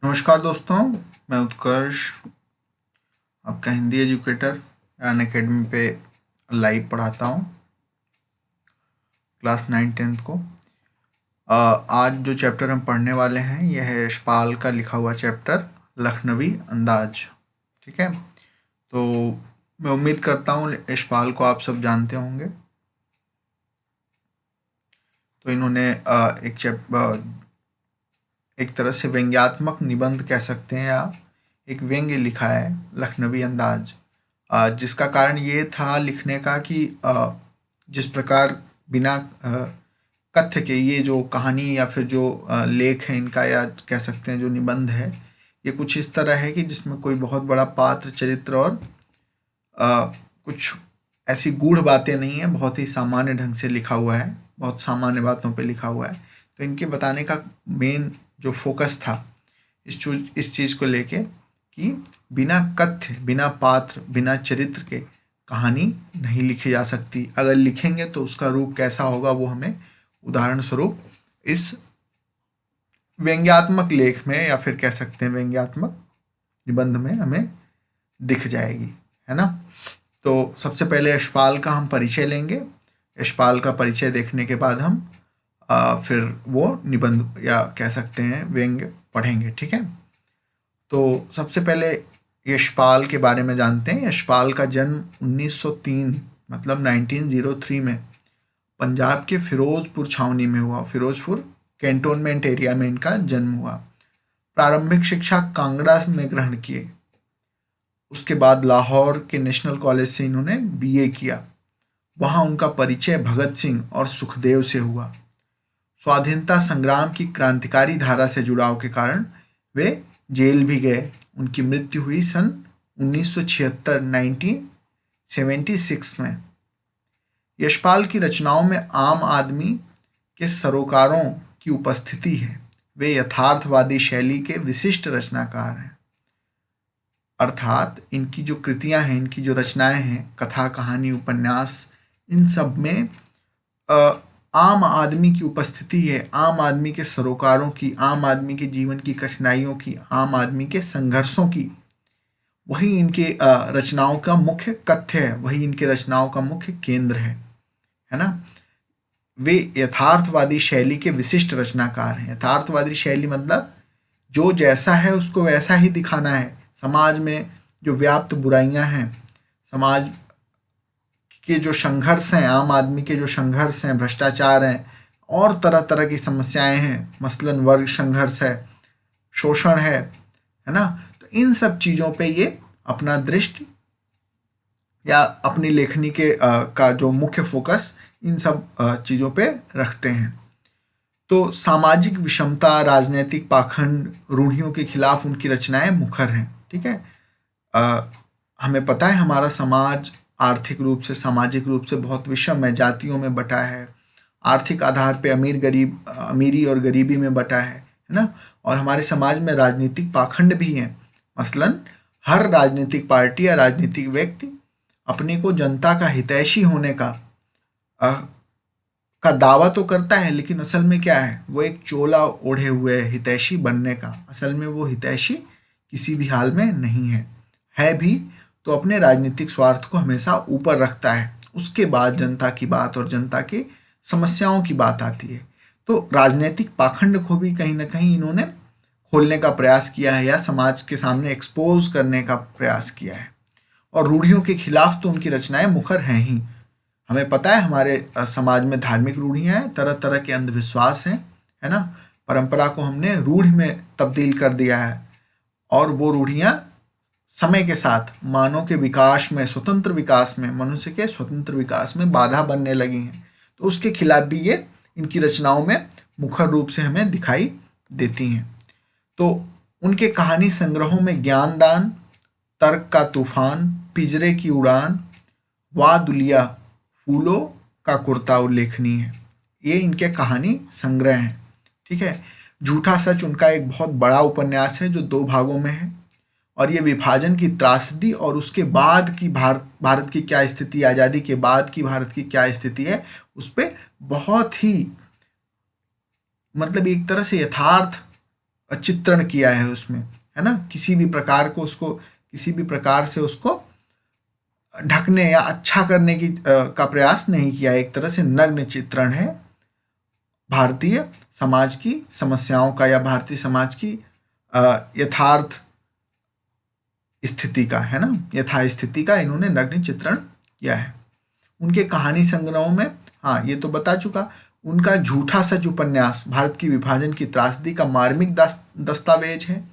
नमस्कार दोस्तों, मैं उत्कर्ष, आपका हिंदी एजुकेटर अनअकैडमी पे लाइव पढ़ाता हूँ क्लास 9-10 को। आज जो चैप्टर हम पढ़ने वाले हैं यह है यशपाल का लिखा हुआ चैप्टर लखनवी अंदाज। ठीक है, तो मैं उम्मीद करता हूँ यशपाल को आप सब जानते होंगे। तो इन्होंने एक तरह से व्यंग्यात्मक निबंध कह सकते हैं आप, एक व्यंग्य लिखा है लखनवी अंदाज, जिसका कारण ये था लिखने का कि जिस प्रकार बिना कथ्य के ये जो कहानी या फिर जो लेख है इनका, या कह सकते हैं जो निबंध है, ये कुछ इस तरह है कि जिसमें कोई बहुत बड़ा पात्र चरित्र और कुछ ऐसी गूढ़ बातें नहीं है, बहुत ही सामान्य ढंग से लिखा हुआ है, बहुत सामान्य बातों पे लिखा हुआ है। तो इनके बताने का मेन जो फोकस था इस चीज़ को लेके कि बिना कथ्य, बिना पात्र, बिना चरित्र के कहानी नहीं लिखी जा सकती। अगर लिखेंगे तो उसका रूप कैसा होगा वो हमें उदाहरण स्वरूप इस व्यंग्यात्मक लेख में या फिर कह सकते हैं व्यंग्यात्मक निबंध में हमें दिख जाएगी, है ना। तो सबसे पहले यशपाल का हम परिचय लेंगे। यशपाल का परिचय देखने के बाद हम फिर वो निबंध या कह सकते हैं व्यंग्य पढ़ेंगे। ठीक है, तो सबसे पहले यशपाल के बारे में जानते हैं। यशपाल का जन्म 1903 मतलब 1903 में पंजाब के फिरोजपुर छावनी में हुआ। फिरोजपुर कैंटोनमेंट एरिया में इनका जन्म हुआ। प्रारंभिक शिक्षा कांगड़ा में ग्रहण किए। उसके बाद लाहौर के नेशनल कॉलेज से इन्होंने बीए किया। वहां उनका परिचय भगत सिंह और सुखदेव से हुआ। स्वाधीनता संग्राम की क्रांतिकारी धारा से जुड़ाव के कारण वे जेल भी गए। उनकी मृत्यु हुई सन 1976 1976 में। यशपाल की रचनाओं में आम आदमी के सरोकारों की उपस्थिति है। वे यथार्थवादी शैली के विशिष्ट रचनाकार हैं। अर्थात इनकी जो कृतियां हैं, इनकी जो रचनाएं हैं, कथा, कहानी, उपन्यास, इन सब में आम आदमी की उपस्थिति है, आम आदमी के सरोकारों की, आम आदमी के जीवन की कठिनाइयों की, आम आदमी के संघर्षों की, वही इनके रचनाओं का मुख्य कथ्य है, वही इनके रचनाओं का मुख्य केंद्र है ना। वे यथार्थवादी शैली के विशिष्ट रचनाकार हैं। यथार्थवादी शैली मतलब जो जैसा है उसको वैसा ही दिखाना है। समाज में जो व्याप्त बुराइयां हैं, समाज के जो संघर्ष हैं, आम आदमी के जो संघर्ष हैं, भ्रष्टाचार हैं और तरह तरह की समस्याएं हैं, मसलन वर्ग संघर्ष है, शोषण है ना। तो इन सब चीज़ों पे ये अपना दृष्टि या अपनी लेखनी के का जो मुख्य फोकस इन सब चीज़ों पे रखते हैं। तो सामाजिक विषमता, राजनीतिक पाखंड, रूढ़ियों के खिलाफ उनकी रचनाएं मुखर हैं। ठीक है, हमें पता है हमारा समाज आर्थिक रूप से, सामाजिक रूप से बहुत विषम है, जातियों में बटा है, आर्थिक आधार पे अमीर गरीब, अमीरी और गरीबी में बटा है ना। और हमारे समाज में राजनीतिक पाखंड भी हैं। मसलन हर राजनीतिक पार्टी या राजनीतिक व्यक्ति अपने को जनता का हितैषी होने का दावा तो करता है, लेकिन असल में क्या है, वो एक चोला ओढ़े हुए है हितैषी बनने का। असल में वो हितैषी किसी भी हाल में नहीं है भी तो अपने राजनीतिक स्वार्थ को हमेशा ऊपर रखता है। उसके बाद जनता की बात और जनता की समस्याओं की बात आती है। तो राजनीतिक पाखंड को भी कहीं ना कहीं इन्होंने खोलने का प्रयास किया है या समाज के सामने एक्सपोज करने का प्रयास किया है। और रूढ़ियों के खिलाफ तो उनकी रचनाएं मुखर हैं ही। हमें पता है हमारे समाज में धार्मिक रूढ़ियां हैं, तरह तरह के अंधविश्वास हैं, है ना। परंपरा को हमने रूढ़ में तब्दील कर दिया है और वो रूढ़ियां समय के साथ मानव के विकास में, स्वतंत्र विकास में, मनुष्य के स्वतंत्र विकास में बाधा बनने लगी हैं। तो उसके खिलाफ भी ये इनकी रचनाओं में मुखर रूप से हमें दिखाई देती हैं। तो उनके कहानी संग्रहों में ज्ञानदान, तर्क का तूफान, पिंजरे की उड़ान, वाह दुलिया, फूलों का कुर्ता उल्लेखनीय है। ये इनके कहानी संग्रह हैं। ठीक है, झूठा सच उनका एक बहुत बड़ा उपन्यास है जो 2 भागों में है और ये विभाजन की त्रासदी और उसके बाद की भारत की क्या स्थिति, आज़ादी के बाद की भारत की क्या स्थिति है, उस पर बहुत ही मतलब एक तरह से यथार्थ चित्रण किया है उसमें, है ना। किसी भी प्रकार को उसको, किसी भी प्रकार से उसको ढकने या अच्छा करने की का प्रयास नहीं किया। एक तरह से नग्न चित्रण है भारतीय समाज की समस्याओं का, या भारतीय समाज की यथार्थ स्थिति का, है ना, यथा स्थिति का इन्होंने नग्न चित्रण किया है। उनके कहानी संग्रहों में, हाँ ये तो बता चुका, उनका झूठा सच उपन्यास भारत की विभाजन की त्रासदी का मार्मिक दस्तावेज है।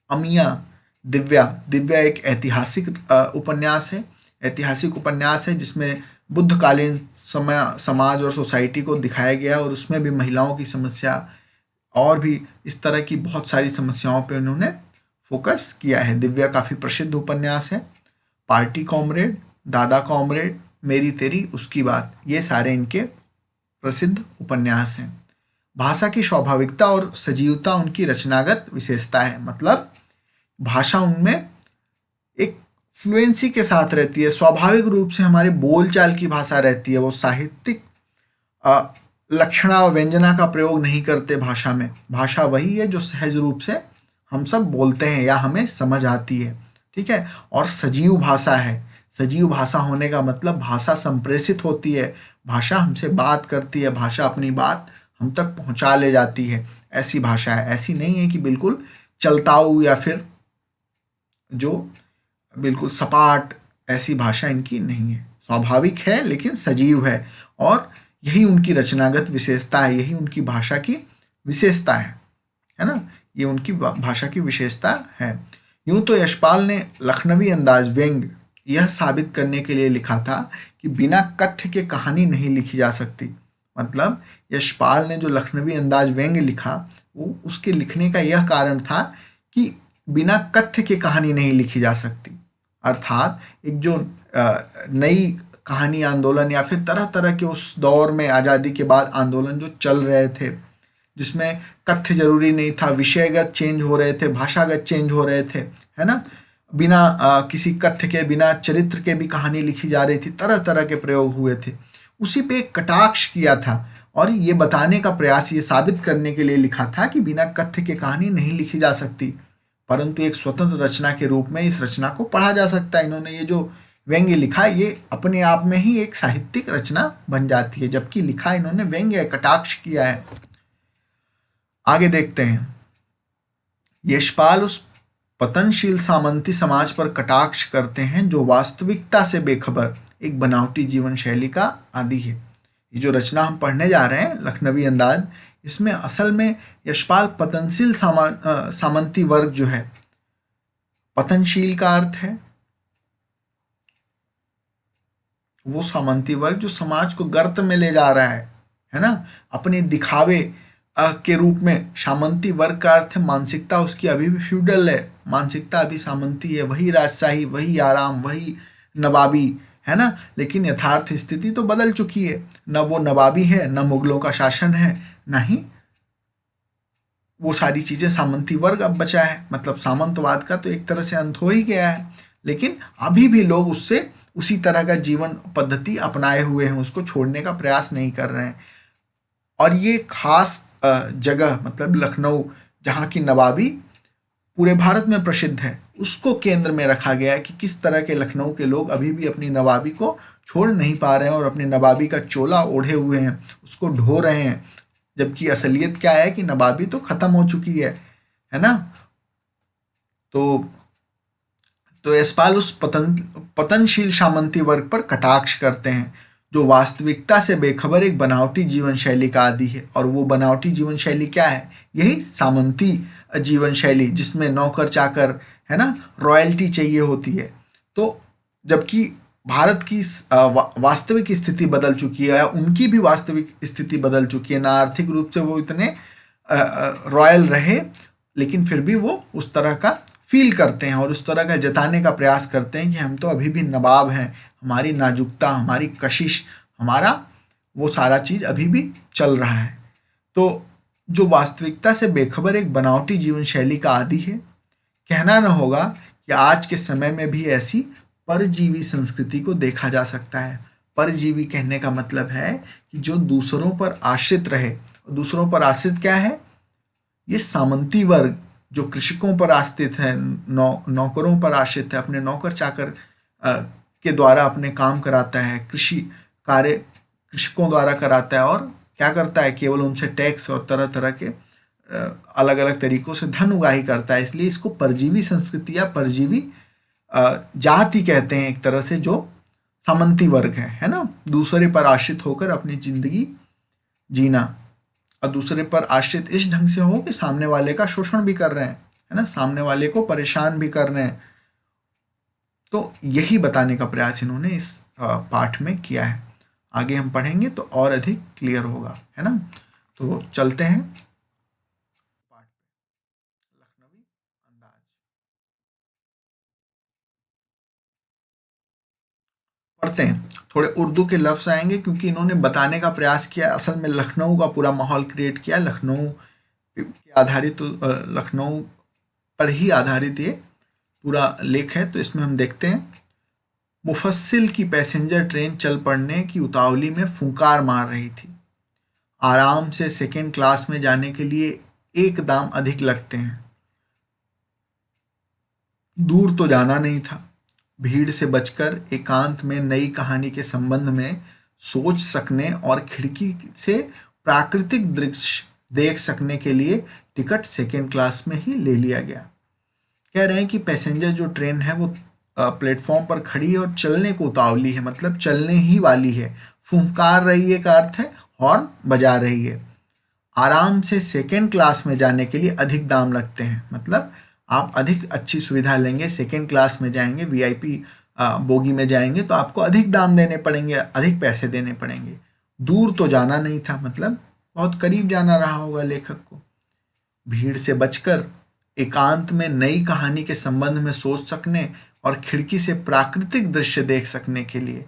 अमिया दिव्या, दिव्या एक ऐतिहासिक उपन्यास है, ऐतिहासिक उपन्यास है जिसमें बुद्धकालीन समाज और सोसाइटी को दिखाया गया, और उसमें भी महिलाओं की समस्या और भी इस तरह की बहुत सारी समस्याओं पे उन्होंने फोकस किया है। दिव्या काफ़ी प्रसिद्ध उपन्यास है। पार्टी कॉमरेड, दादा कॉमरेड, मेरी तेरी उसकी बात, ये सारे इनके प्रसिद्ध उपन्यास हैं। भाषा की स्वाभाविकता और सजीवता उनकी रचनागत विशेषता है, मतलब भाषा उनमें एक फ्लुएंसी के साथ रहती है, स्वाभाविक रूप से हमारे बोलचाल की भाषा रहती है। वो साहित्यिक लक्षणा और व्यंजना का प्रयोग नहीं करते भाषा में। भाषा वही है जो सहज रूप से हम सब बोलते हैं या हमें समझ आती है, ठीक है। और सजीव भाषा है। सजीव भाषा होने का मतलब भाषा संप्रेषित होती है, भाषा हमसे बात करती है, भाषा अपनी बात हम तक पहुंचा ले जाती है, ऐसी भाषा है। ऐसी नहीं है कि बिल्कुल चलताऊ या फिर जो बिल्कुल सपाट, ऐसी भाषा इनकी नहीं है। स्वाभाविक है लेकिन सजीव है, और यही उनकी रचनागत विशेषता है, यही उनकी भाषा की विशेषता है ना। ये उनकी भाषा की विशेषता है। यूं तो यशपाल ने लखनवी अंदाज व्यंग यह साबित करने के लिए लिखा था कि बिना कथ्य के कहानी नहीं लिखी जा सकती। मतलब यशपाल ने जो लखनवी अंदाज व्यंग लिखा, वो उसके लिखने का यह कारण था कि बिना कथ्य के कहानी नहीं लिखी जा सकती। अर्थात एक जो नई कहानी आंदोलन या फिर तरह तरह के उस दौर में आज़ादी के बाद आंदोलन जो चल रहे थे, जिसमें कथ्य जरूरी नहीं था, विषयगत चेंज हो रहे थे, भाषागत चेंज हो रहे थे, है ना। बिना किसी कथ्य के, बिना चरित्र के भी कहानी लिखी जा रही थी, तरह तरह के प्रयोग हुए थे। उसी पे एक कटाक्ष किया था और ये बताने का प्रयास, ये साबित करने के लिए लिखा था कि बिना कथ्य के कहानी नहीं लिखी जा सकती, परंतु एक स्वतंत्र रचना के रूप में इस रचना को पढ़ा जा सकता है। इन्होंने ये जो व्यंग्य लिखा, ये अपने आप में ही एक साहित्यिक रचना बन जाती है, जबकि लिखा इन्होंने व्यंग्य, कटाक्ष किया है। आगे देखते हैं। यशपाल उस पतनशील सामंती समाज पर कटाक्ष करते हैं जो वास्तविकता से बेखबर एक बनावटी जीवन शैली का आदी है। ये जो रचना हम पढ़ने जा रहे हैं, लखनवी अंदाज, इसमें असल में यशपाल पतनशील सामंती वर्ग जो है, पतनशील का अर्थ है वो सामंती वर्ग जो समाज को गर्त में ले जा रहा है ना, अपने दिखावे के रूप में। सामंती वर्ग का अर्थ है मानसिकता उसकी अभी भी फ्यूडल है, मानसिकता अभी सामंती है, वही राजशाही, वही आराम, वही नवाबी, है ना। लेकिन यथार्थ स्थिति तो बदल चुकी है, न वो नवाबी है, न मुगलों का शासन है, न ही वो सारी चीज़ें। सामंती वर्ग अब बचा है, मतलब सामंतवाद का तो एक तरह से अंत हो ही गया है, लेकिन अभी भी लोग उससे उसी तरह का जीवन पद्धति अपनाए हुए हैं, उसको छोड़ने का प्रयास नहीं कर रहे हैं। और ये खास जगह, मतलब लखनऊ, जहाँ की नवाबी पूरे भारत में प्रसिद्ध है, उसको केंद्र में रखा गया है कि किस तरह के लखनऊ के लोग अभी भी अपनी नवाबी को छोड़ नहीं पा रहे हैं और अपनी नवाबी का चोला ओढ़े हुए हैं, उसको ढो रहे हैं। जबकि असलियत क्या है कि नवाबी तो खत्म हो चुकी है ना। तो यशपाल उस पतनशील सामंती वर्ग पर कटाक्ष करते हैं जो वास्तविकता से बेखबर एक बनावटी जीवन शैली का आदी है। और वो बनावटी जीवन शैली क्या है? यही सामंती जीवन शैली, जिसमें नौकर चाकर, है ना, रॉयल्टी चाहिए होती है। तो जबकि भारत की वास्तविक स्थिति बदल चुकी है, उनकी भी वास्तविक स्थिति बदल चुकी है। ना आर्थिक रूप से वो इतने रॉयल रहे, लेकिन फिर भी वो उस तरह का फील करते हैं और उस तरह का जताने का प्रयास करते हैं कि हम तो अभी भी नवाब हैं, हमारी नाजुकता, हमारी कशिश, हमारा वो सारा चीज़ अभी भी चल रहा है। तो जो वास्तविकता से बेखबर एक बनावटी जीवन शैली का आदी है, कहना न होगा कि आज के समय में भी ऐसी परजीवी संस्कृति को देखा जा सकता है। परजीवी कहने का मतलब है कि जो दूसरों पर आश्रित रहे। दूसरों पर आश्रित क्या है? ये सामंती वर्ग, जो कृषकों पर आश्रित है, नौकरों पर आश्रित है, अपने नौकर चाकर के द्वारा अपने काम कराता है, कृषि कार्य कृषकों द्वारा कराता है, और क्या करता है, केवल उनसे टैक्स और तरह तरह के अलग अलग तरीकों से धन उगाही करता है। इसलिए इसको परजीवी संस्कृति या परजीवी जाति कहते हैं, एक तरह से, जो सामंती वर्ग है ना, दूसरे पर आश्रित होकर अपनी जिंदगी जीना, और दूसरे पर आश्रित इस ढंग से हो कि सामने वाले का शोषण भी कर रहे हैं, है ना, सामने वाले को परेशान भी कर रहे हैं। तो यही बताने का प्रयास इन्होंने इस पाठ में किया है। आगे हम पढ़ेंगे तो और अधिक क्लियर होगा, है ना। तो चलते हैं पाठ पे, लखनवी अंदाज। पढ़ते हैं, थोड़े उर्दू के लफ्ज आएंगे क्योंकि इन्होंने बताने का प्रयास किया, असल में लखनऊ का पूरा माहौल क्रिएट किया, लखनऊ के आधारित, लखनऊ पर ही आधारित ये पूरा लेख है। तो इसमें हम देखते हैं, मुफस्सिल की पैसेंजर ट्रेन चल पड़ने की उतावली में फुंकार मार रही थी। आराम से सेकेंड क्लास में जाने के लिए एक दाम अधिक लगते हैं। दूर तो जाना नहीं था, भीड़ से बचकर एकांत में नई कहानी के संबंध में सोच सकने और खिड़की से प्राकृतिक दृश्य देख सकने के लिए टिकट सेकेंड क्लास में ही ले लिया गया। कह रहे हैं कि पैसेंजर जो ट्रेन है वो प्लेटफॉर्म पर खड़ी है और चलने को उतावली है, मतलब चलने ही वाली है। फुंकार रही है का अर्थ है हॉर्न बजा रही है। आराम से सेकेंड क्लास में जाने के लिए अधिक दाम लगते हैं, मतलब आप अधिक अच्छी सुविधा लेंगे, सेकेंड क्लास में जाएंगे, वीआईपी बोगी में जाएंगे तो आपको अधिक दाम देने पड़ेंगे, अधिक पैसे देने पड़ेंगे। दूर तो जाना नहीं था, मतलब बहुत करीब जाना रहा होगा लेखक को। भीड़ से बचकर एकांत में नई कहानी के संबंध में सोच सकने और खिड़की से प्राकृतिक दृश्य देख सकने के लिए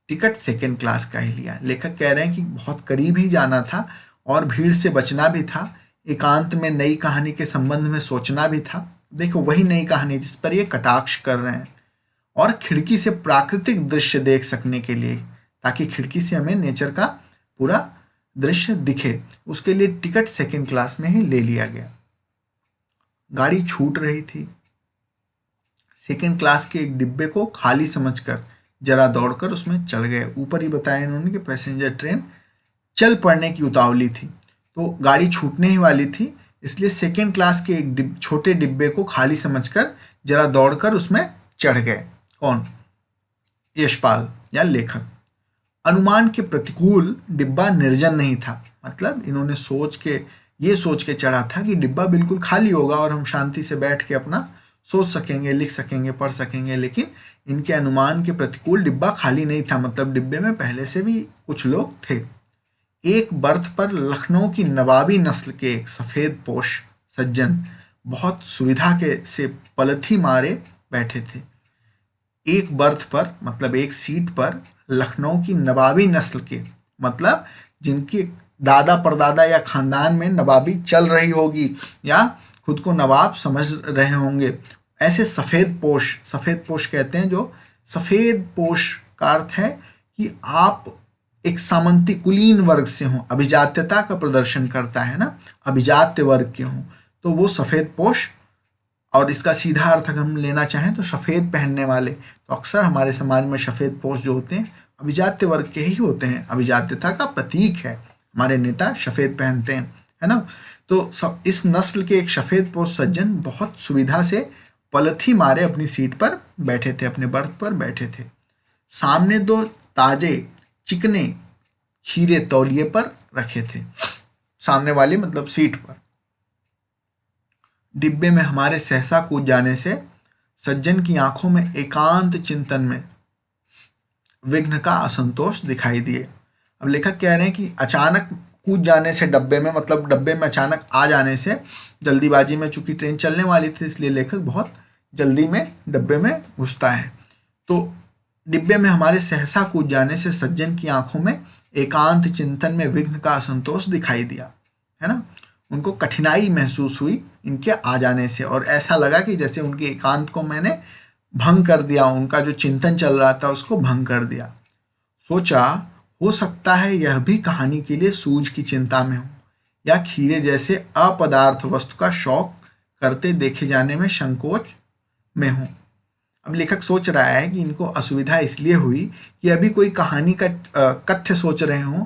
टिकट सेकेंड क्लास का ही लिया। लेखक कह रहे हैं कि बहुत करीब ही जाना था और भीड़ से बचना भी था, एकांत में नई कहानी के संबंध में सोचना भी था। देखो वही नई कहानी जिस पर ये कटाक्ष कर रहे हैं, और खिड़की से प्राकृतिक दृश्य देख सकने के लिए, ताकि खिड़की से हमें नेचर का पूरा दृश्य दिखे, उसके लिए टिकट सेकेंड क्लास में ही ले लिया गया। गाड़ी छूट रही थी। सेकेंड क्लास के एक डिब्बे को खाली समझकर जरा दौड़कर उसमें चढ़ गए। ऊपर ही बताया इन्होंने कि पैसेंजर ट्रेन चल पड़ने की उतावली थी, तो गाड़ी छूटने ही वाली थी, इसलिए सेकेंड क्लास के एक छोटे डिब्बे को खाली समझकर जरा दौड़कर उसमें चढ़ गए। कौन? यशपाल या लेखक। अनुमान के प्रतिकूल डिब्बा निर्जन नहीं था, मतलब इन्होंने ये सोच के चढ़ा था कि डिब्बा बिल्कुल खाली होगा और हम शांति से बैठ के अपना सोच सकेंगे, लिख सकेंगे, पढ़ सकेंगे। लेकिन इनके अनुमान के प्रतिकूल डिब्बा खाली नहीं था, मतलब डिब्बे में पहले से भी कुछ लोग थे। एक बर्थ पर लखनऊ की नवाबी नस्ल के एक सफ़ेद पोश सज्जन बहुत सुविधा के से पलथी मारे बैठे थे। एक बर्थ पर, मतलब एक सीट पर, लखनऊ की नवाबी नस्ल के, मतलब जिनके दादा परदादा या खानदान में नवाबी चल रही होगी या खुद को नवाब समझ रहे होंगे, ऐसे सफ़ेद पोश कहते हैं, जो सफ़ेद पोश का अर्थ है कि आप एक सामंती कुलीन वर्ग से हों, अभिजात्यता का प्रदर्शन करता है ना, अभिजात्य वर्ग के हों, तो वो सफ़ेद पोश। और इसका सीधा अर्थ अगर हम लेना चाहें तो सफ़ेद पहनने वाले, तो अक्सर हमारे समाज में सफ़ेद पोश जो होते हैं अभिजात्य वर्ग के ही होते हैं, अभिजात्यता का प्रतीक है। हमारे नेता सफ़ेद पहनते हैं, है ना। तो इस नस्ल के एक सफ़ेद पोश सज्जन बहुत सुविधा से पलथी मारे अपनी सीट पर बैठे थे, अपने बर्थ पर बैठे थे। सामने दो ताजे चिकने खीरे तौलिए पर रखे थे, सामने वाली मतलब सीट पर। डिब्बे में हमारे सहसा कूद जाने से सज्जन की आंखों में एकांत चिंतन में विघ्न का असंतोष दिखाई दिए। अब लेखक कह रहे हैं कि अचानक कूद जाने से डब्बे में, मतलब डब्बे में अचानक आ जाने से, जल्दीबाजी में चूंकि ट्रेन चलने वाली थी इसलिए लेखक बहुत जल्दी में डब्बे में घुसता है। तो डिब्बे में हमारे सहसा कूद जाने से सज्जन की आंखों में एकांत चिंतन में विघ्न का असंतोष दिखाई दिया, है ना। उनको कठिनाई महसूस हुई इनके आ जाने से, और ऐसा लगा कि जैसे उनके एकांत को मैंने भंग कर दिया, उनका जो चिंतन चल रहा था उसको भंग कर दिया। सोचा हो सकता है यह भी कहानी के लिए सूझ की चिंता में हो, या खीरे जैसे अपदार्थ वस्तु का शौक करते देखे जाने में संकोच में हूँ। अब लेखक सोच रहा है कि इनको असुविधा इसलिए हुई कि अभी कोई कहानी का कथ्य सोच रहे हों,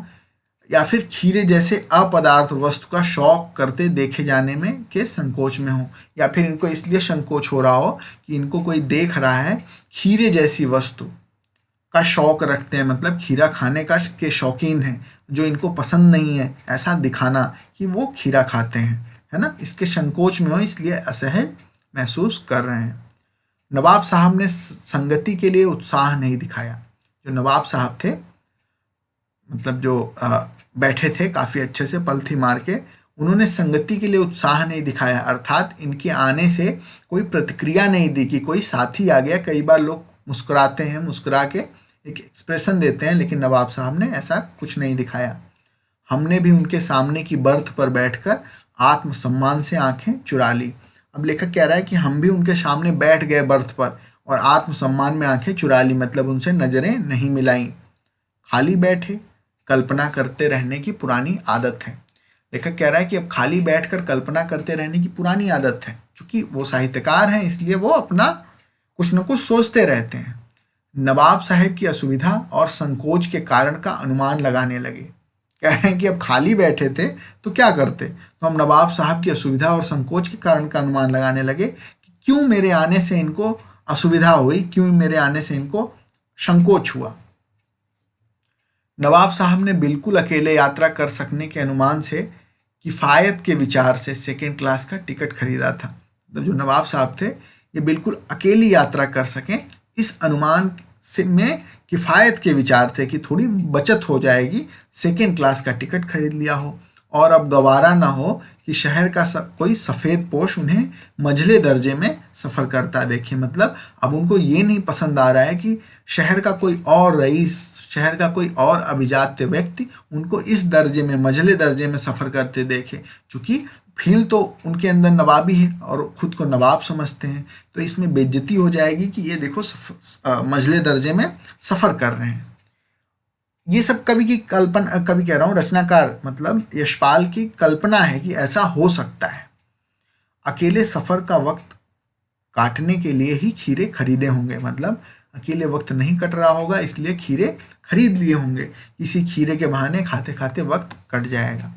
या फिर खीरे जैसे अपदार्थ वस्तु का शौक करते देखे जाने में के संकोच में हो, या फिर इनको इसलिए संकोच हो रहा हो कि इनको कोई देख रहा है खीरे जैसी वस्तु का शौक रखते हैं, मतलब खीरा खाने का के शौकीन हैं, जो इनको पसंद नहीं है ऐसा दिखाना कि वो खीरा खाते हैं, है ना, इसके संकोच में हो, इसलिए असहज महसूस कर रहे हैं। नवाब साहब ने संगति के लिए उत्साह नहीं दिखाया। जो नवाब साहब थे, मतलब जो बैठे थे काफ़ी अच्छे से पलथी मार के, उन्होंने संगति के लिए उत्साह नहीं दिखाया, अर्थात इनके आने से कोई प्रतिक्रिया नहीं दी कि कोई साथी आ गया। कई बार लोग मुस्कुराते हैं, मुस्कुरा के एक एक्सप्रेशन देते हैं, लेकिन नवाब साहब ने ऐसा कुछ नहीं दिखाया। हमने भी उनके सामने की बर्थ पर बैठकर आत्मसम्मान से आंखें चुरा ली। अब लेखक कह रहा है कि हम भी उनके सामने बैठ गए बर्थ पर और आत्मसम्मान में आंखें चुरा ली, मतलब उनसे नजरें नहीं मिलाई। खाली बैठे कल्पना करते रहने की पुरानी आदत है। लेखक कह रहा है कि अब खाली बैठकर कल्पना करते रहने की पुरानी आदत है। चूंकि वो साहित्यकार हैं, इसलिए वो अपना कुछ न कुछ सोचते रहते हैं। नवाब साहब की असुविधा और संकोच के कारण का अनुमान लगाने लगे। कह रहे हैं कि अब खाली बैठे थे तो क्या करते, तो हम नवाब साहब की असुविधा और संकोच के कारण का अनुमान लगाने लगे कि क्यों मेरे आने से इनको असुविधा हुई, क्यों मेरे आने से इनको संकोच हुआ। नवाब साहब ने बिल्कुल अकेले यात्रा कर सकने के अनुमान से, किफ़ायत के विचार से सेकेंड क्लास का टिकट खरीदा था। तो जो नवाब साहब थे, ये बिल्कुल अकेली यात्रा कर सकें, इस अनुमान से में किफ़ायत के विचार से कि थोड़ी बचत हो जाएगी, सेकेंड क्लास का टिकट खरीद लिया हो, और अब गवारा ना हो कि शहर का कोई सफ़ेद पोश उन्हें मझले दर्जे में सफ़र करता देखे। मतलब अब उनको ये नहीं पसंद आ रहा है कि शहर का कोई और रईस, शहर का कोई और अभिजात्य व्यक्ति उनको इस दर्जे में, मझले दर्जे में सफ़र करते देखे। चूँकि फील तो उनके अंदर नवाबी है और खुद को नवाब समझते हैं, तो इसमें बेइज्जती हो जाएगी कि ये देखो मझले दर्जे में सफ़र कर रहे हैं। ये सब कवि की कल्पना, कवि कह रहा हूँ रचनाकार मतलब यशपाल की कल्पना है कि ऐसा हो सकता है। अकेले सफ़र का वक्त काटने के लिए ही खीरे खरीदे होंगे, मतलब अकेले वक्त नहीं कट रहा होगा, इसलिए खीरे खरीद लिए होंगे। किसी खीरे के बहाने खाते खाते वक्त कट जाएगा।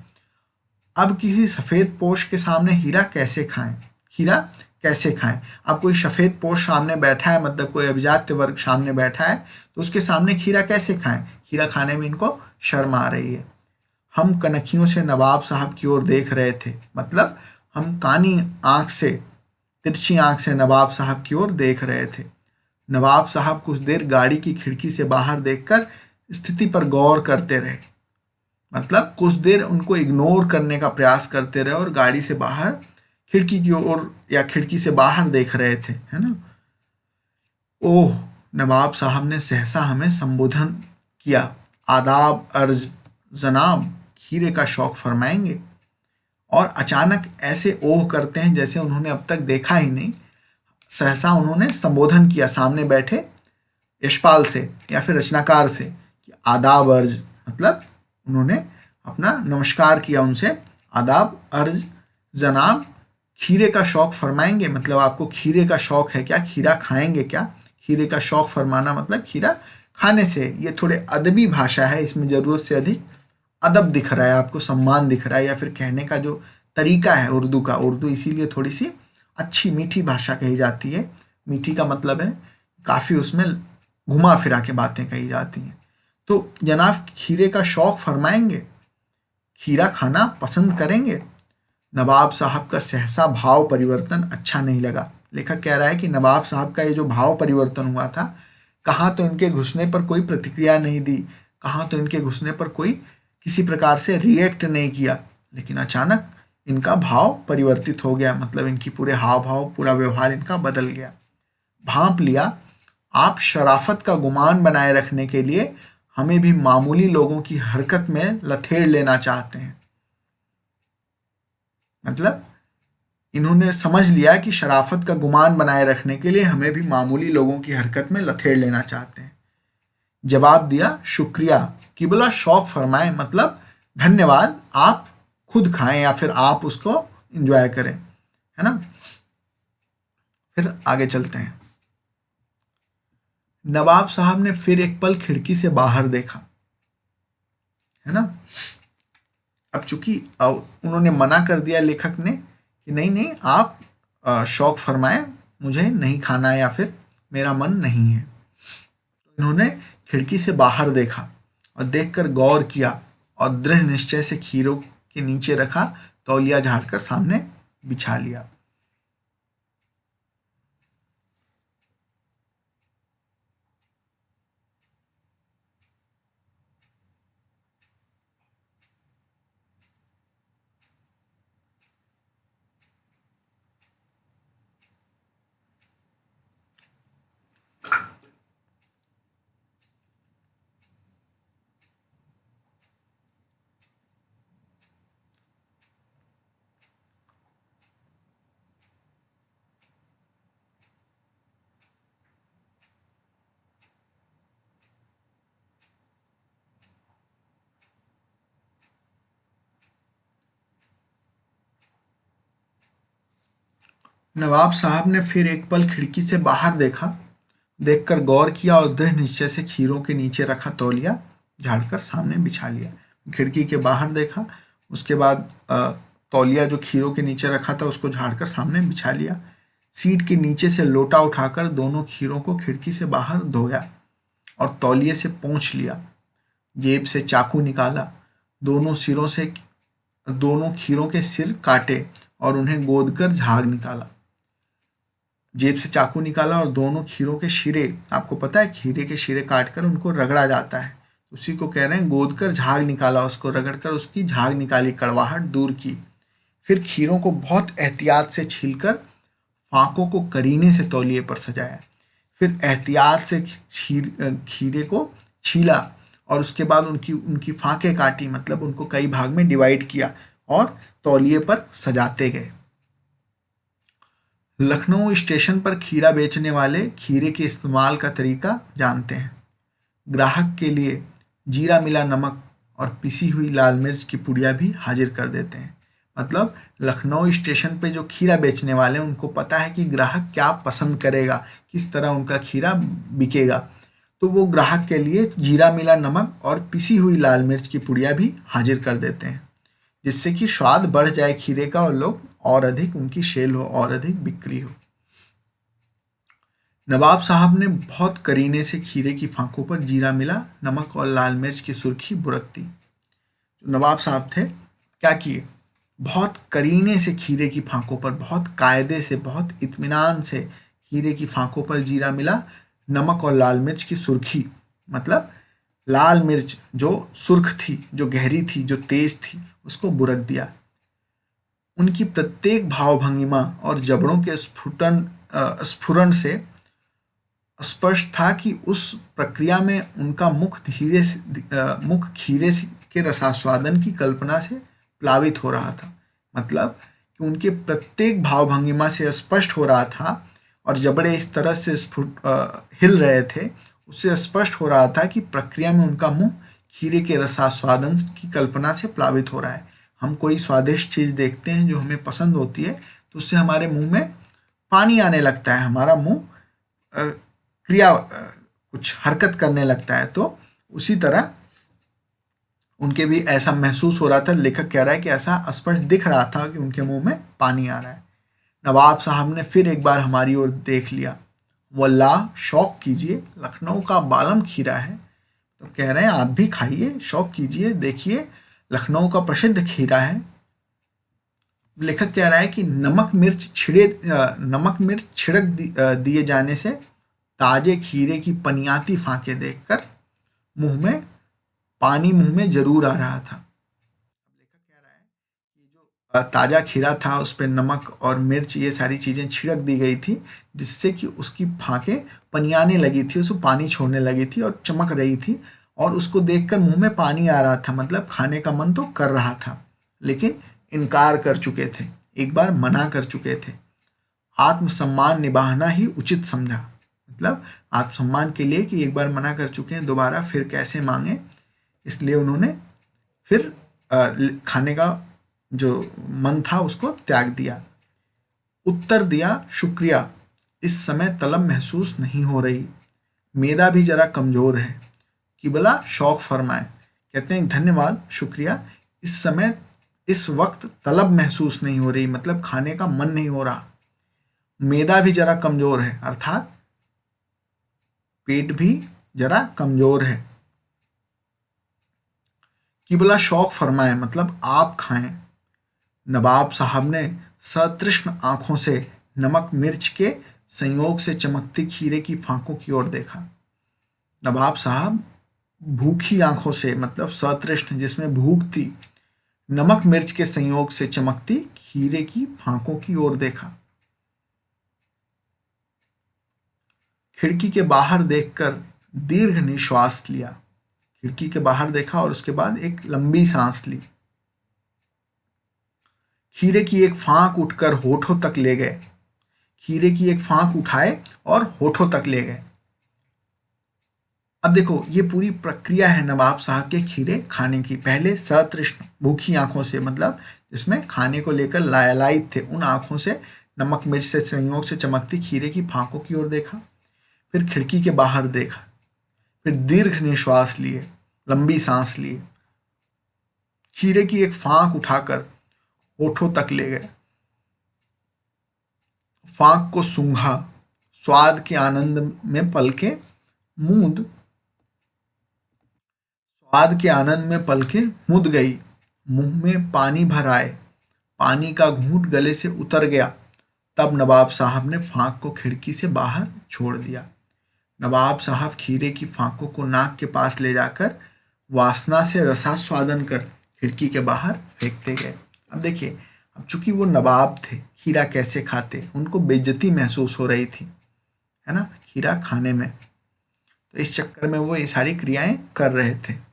अब किसी सफ़ेद पोश के सामने हीरा कैसे खाएं, खीरा कैसे खाएं। अब कोई सफ़ेद पोश सामने बैठा है, मतलब कोई अभिजात्य वर्ग सामने बैठा है, तो उसके सामने खीरा कैसे खाएं। खीरा खाने में इनको शर्म आ रही है। हम कनखियों से नवाब साहब की ओर देख रहे थे, मतलब हम कानी आंख से, तिरछी आंख से नवाब साहब की ओर देख रहे थे। नवाब साहब कुछ देर गाड़ी की खिड़की से बाहर देखकर स्थिति पर गौर करते रहे, मतलब कुछ देर उनको इग्नोर करने का प्रयास करते रहे और गाड़ी से बाहर खिड़की की ओर या खिड़की से बाहर देख रहे थे, है ना। ओह, नवाब साहब ने सहसा हमें संबोधन किया। आदाब अर्ज जनाब, खीरे का शौक फरमाएंगे। और अचानक ऐसे ओह करते हैं जैसे उन्होंने अब तक देखा ही नहीं। सहसा उन्होंने संबोधन किया सामने बैठे यशपाल से या फिर रचनाकार से कि आदाब अर्ज, मतलब उन्होंने अपना नमस्कार किया उनसे। आदाब अर्ज जनाब, खीरे का शौक फरमाएंगे, मतलब आपको खीरे का शौक है क्या, खीरा खाएंगे क्या। खीरे का शौक फरमाना मतलब खीरा खाने से। ये थोड़े अदबी भाषा है, इसमें ज़रूरत से अधिक अदब दिख रहा है, आपको सम्मान दिख रहा है, या फिर कहने का जो तरीका है उर्दू का, उर्दू इसीलिए थोड़ी सी अच्छी मीठी भाषा कही जाती है। मीठी का मतलब है काफ़ी उसमें घुमा फिरा के बातें कही जाती हैं। तो जनाब खीरे का शौक फरमाएंगे, खीरा खाना पसंद करेंगे। नवाब साहब का सहसा भाव परिवर्तन अच्छा नहीं लगा। लेखक कह रहा है कि नवाब साहब का ये जो भाव परिवर्तन हुआ था, कहाँ तो इनके घुसने पर कोई प्रतिक्रिया नहीं दी, कहाँ तो इनके घुसने पर कोई किसी प्रकार से रिएक्ट नहीं किया, लेकिन अचानक इनका भाव परिवर्तित हो गया, मतलब इनकी पूरे हाव भाव, पूरा व्यवहार इनका बदल गया। भांप लिया, आप शराफत का गुमान बनाए रखने के लिए हमें भी मामूली लोगों की हरकत में लथेड़ लेना चाहते हैं। मतलब इन्होंने समझ लिया कि शराफत का गुमान बनाए रखने के लिए हमें भी मामूली लोगों की हरकत में लथेड़ लेना चाहते हैं। जवाब दिया, शुक्रिया, कि बोला शौक फरमाएं, मतलब धन्यवाद, आप खुद खाएं या फिर आप उसको एंजॉय करें, है ना। फिर आगे चलते हैं। नवाब साहब ने फिर एक पल खिड़की से बाहर देखा, है ना। अब चूंकि उन्होंने मना कर दिया लेखक ने कि नहीं नहीं आप शौक फरमाएं, मुझे नहीं खाना या फिर मेरा मन नहीं है। तो इन्होंने खिड़की से बाहर देखा और देखकर गौर किया और दृढ़ निश्चय से खीरों के नीचे रखा तौलिया झाड़कर सामने बिछा लिया। नवाब साहब ने फिर एक पल खिड़की से बाहर देखा, देखकर गौर किया और दृढ़ निश्चय से खीरों के नीचे रखा तौलिया झाड़कर सामने बिछा लिया। खिड़की के बाहर देखा, उसके बाद तौलिया जो खीरों के नीचे रखा था उसको झाड़कर सामने बिछा लिया। सीट के नीचे से लोटा उठाकर दोनों खीरों को खिड़की से बाहर धोया और तौलिए से पोंछ लिया। जेब से चाकू निकाला, दोनों खीरों के सिर काटे और उन्हें गोद कर झाग निकाला। जेब से चाकू निकाला और दोनों खीरों के शिरे, आपको पता है खीरे के शिरे काटकर उनको रगड़ा जाता है, उसी को कह रहे हैं गोद कर झाग निकाला, उसको रगड़कर उसकी झाग निकाली, कड़वाहट दूर की। फिर खीरों को बहुत एहतियात से छीलकर फांकों को करीने से तौलिए पर सजाया। फिर एहतियात से खीरे को छीला और उसके बाद उनकी उनकी फांकें काटी, मतलब उनको कई भाग में डिवाइड किया और तौलिए पर सजाते गए। लखनऊ स्टेशन पर खीरा बेचने वाले खीरे के इस्तेमाल का तरीका जानते हैं। ग्राहक के लिए जीरा मिला नमक और पिसी हुई लाल मिर्च की पुड़िया भी हाजिर कर देते हैं। मतलब लखनऊ स्टेशन पे जो खीरा बेचने वाले हैं उनको पता है कि ग्राहक क्या पसंद करेगा, किस तरह उनका खीरा बिकेगा, तो वो ग्राहक के लिए जीरा मिला नमक और पिसी हुई लाल मिर्च की पुड़िया भी हाजिर कर देते हैं, जिससे कि स्वाद बढ़ जाए खीरे का और लोग और अधिक उनकी सेल हो और अधिक बिक्री हो। नवाब साहब ने बहुत करीने से खीरे की फांकों पर जीरा मिला नमक और लाल मिर्च की सुर्खी बुरक दी। जो नवाब साहब थे क्या किए, बहुत करीने से खीरे की फांकों पर, बहुत कायदे से, बहुत इत्मीनान से खीरे की फांकों पर जीरा मिला नमक और लाल मिर्च की सुर्खी, मतलब लाल मिर्च जो सुर्ख थी, जो गहरी थी, जो तेज थी, उसको बुरक दिया। उनकी प्रत्येक भावभंगिमा और जबड़ों के स्फुरण से स्पष्ट था कि उस प्रक्रिया में उनका मुख खीरे के रसास्वादन की कल्पना से प्लावित हो रहा था। मतलब कि उनके प्रत्येक भावभंगिमा से स्पष्ट हो रहा था और जबड़े इस तरह से हिल रहे थे, उससे स्पष्ट हो रहा था कि प्रक्रिया में उनका मुंह खीरे के रसास्वादन की कल्पना से प्लावित हो रहा है। हम कोई स्वादिष्ट चीज़ देखते हैं जो हमें पसंद होती है तो उससे हमारे मुंह में पानी आने लगता है, हमारा मुंह कुछ हरकत करने लगता है। तो उसी तरह उनके भी ऐसा महसूस हो रहा था। लेखक कह रहा है कि ऐसा स्पष्ट दिख रहा था कि उनके मुंह में पानी आ रहा है। नवाब साहब ने फिर एक बार हमारी ओर देख लिया। वल्लाह शौक कीजिए, लखनऊ का बालम खीरा है। तो कह रहे हैं आप भी खाइए, शौक कीजिए, देखिए लखनऊ का प्रसिद्ध खीरा है। लेखक कह रहा है कि नमक मिर्च छिड़क दिए जाने से ताजे खीरे की पनियाती फांके देखकर पानी मुंह में जरूर आ रहा था। लेखक कह रहा है कि जो ताजा खीरा था उस पर नमक और मिर्च ये सारी चीजें छिड़क दी गई थी, जिससे कि उसकी फांकें पनियाने लगी थी, उसको पानी छोड़ने लगी थी और चमक रही थी और उसको देखकर मुंह में पानी आ रहा था। मतलब खाने का मन तो कर रहा था, लेकिन इनकार कर चुके थे, एक बार मना कर चुके थे। आत्मसम्मान निभाना ही उचित समझा। मतलब आत्मसम्मान के लिए कि एक बार मना कर चुके हैं, दोबारा फिर कैसे मांगे, इसलिए उन्होंने फिर खाने का जो मन था उसको त्याग दिया। उत्तर दिया, शुक्रिया, इस समय तलब महसूस नहीं हो रही। मेदा भी जरा कमजोर है। किबला शौक फरमाए, कहते हैं धन्यवाद, शुक्रिया, इस समय इस वक्त तलब महसूस नहीं हो रही, मतलब खाने का मन नहीं हो रहा। मेदा भी जरा कमजोर है, अर्थात पेट भी जरा कमजोर है। किबला शौक फरमाए, मतलब आप खाएं। नवाब साहब ने सतृष्ण आंखों से नमक मिर्च के संयोग से चमकती खीरे की फांकों की ओर देखा। नवाब साहब भूखी आंखों से, मतलब सतृष्ण जिसमें भूख थी, नमक मिर्च के संयोग से चमकती खीरे की फांकों की ओर देखा। खिड़की के बाहर देखकर दीर्घ निश्वास लिया। खिड़की के बाहर देखा और उसके बाद एक लंबी सांस ली। खीरे की एक फांक उठकर होठों तक ले गए। खीरे की एक फांक उठाए और होठों तक ले गए। अब देखो, ये पूरी प्रक्रिया है नवाब साहब के खीरे खाने की। पहले सतृष्ण भूखी आंखों से, मतलब जिसमें खाने को लेकर लालायित थे, उन आंखों से नमक मिर्च से संयोग से चमकती खीरे की फांकों की ओर देखा। फिर खिड़की के बाहर देखा। फिर दीर्घ निश्वास लिए, लंबी सांस लिए। खीरे की एक फांक उठाकर होठों तक ले गए। फांक को सूंघा। स्वाद के आनंद में पलके मूंद स्वाद के आनंद में पलके मुद गई। मुंह में पानी भर आए। पानी का घूंट गले से उतर गया। तब नवाब साहब ने फांक को खिड़की से बाहर छोड़ दिया। नवाब साहब खीरे की फांकों को नाक के पास ले जाकर वासना से रसास्वादन कर खिड़की के बाहर फेंकते गए। अब देखिए, अब चूंकि वो नवाब थे, खीरा कैसे खाते, उनको बेइज्जती महसूस हो रही थी, है ना, खीरा खाने में। तो इस चक्कर में वो ये सारी क्रियाएं कर रहे थे।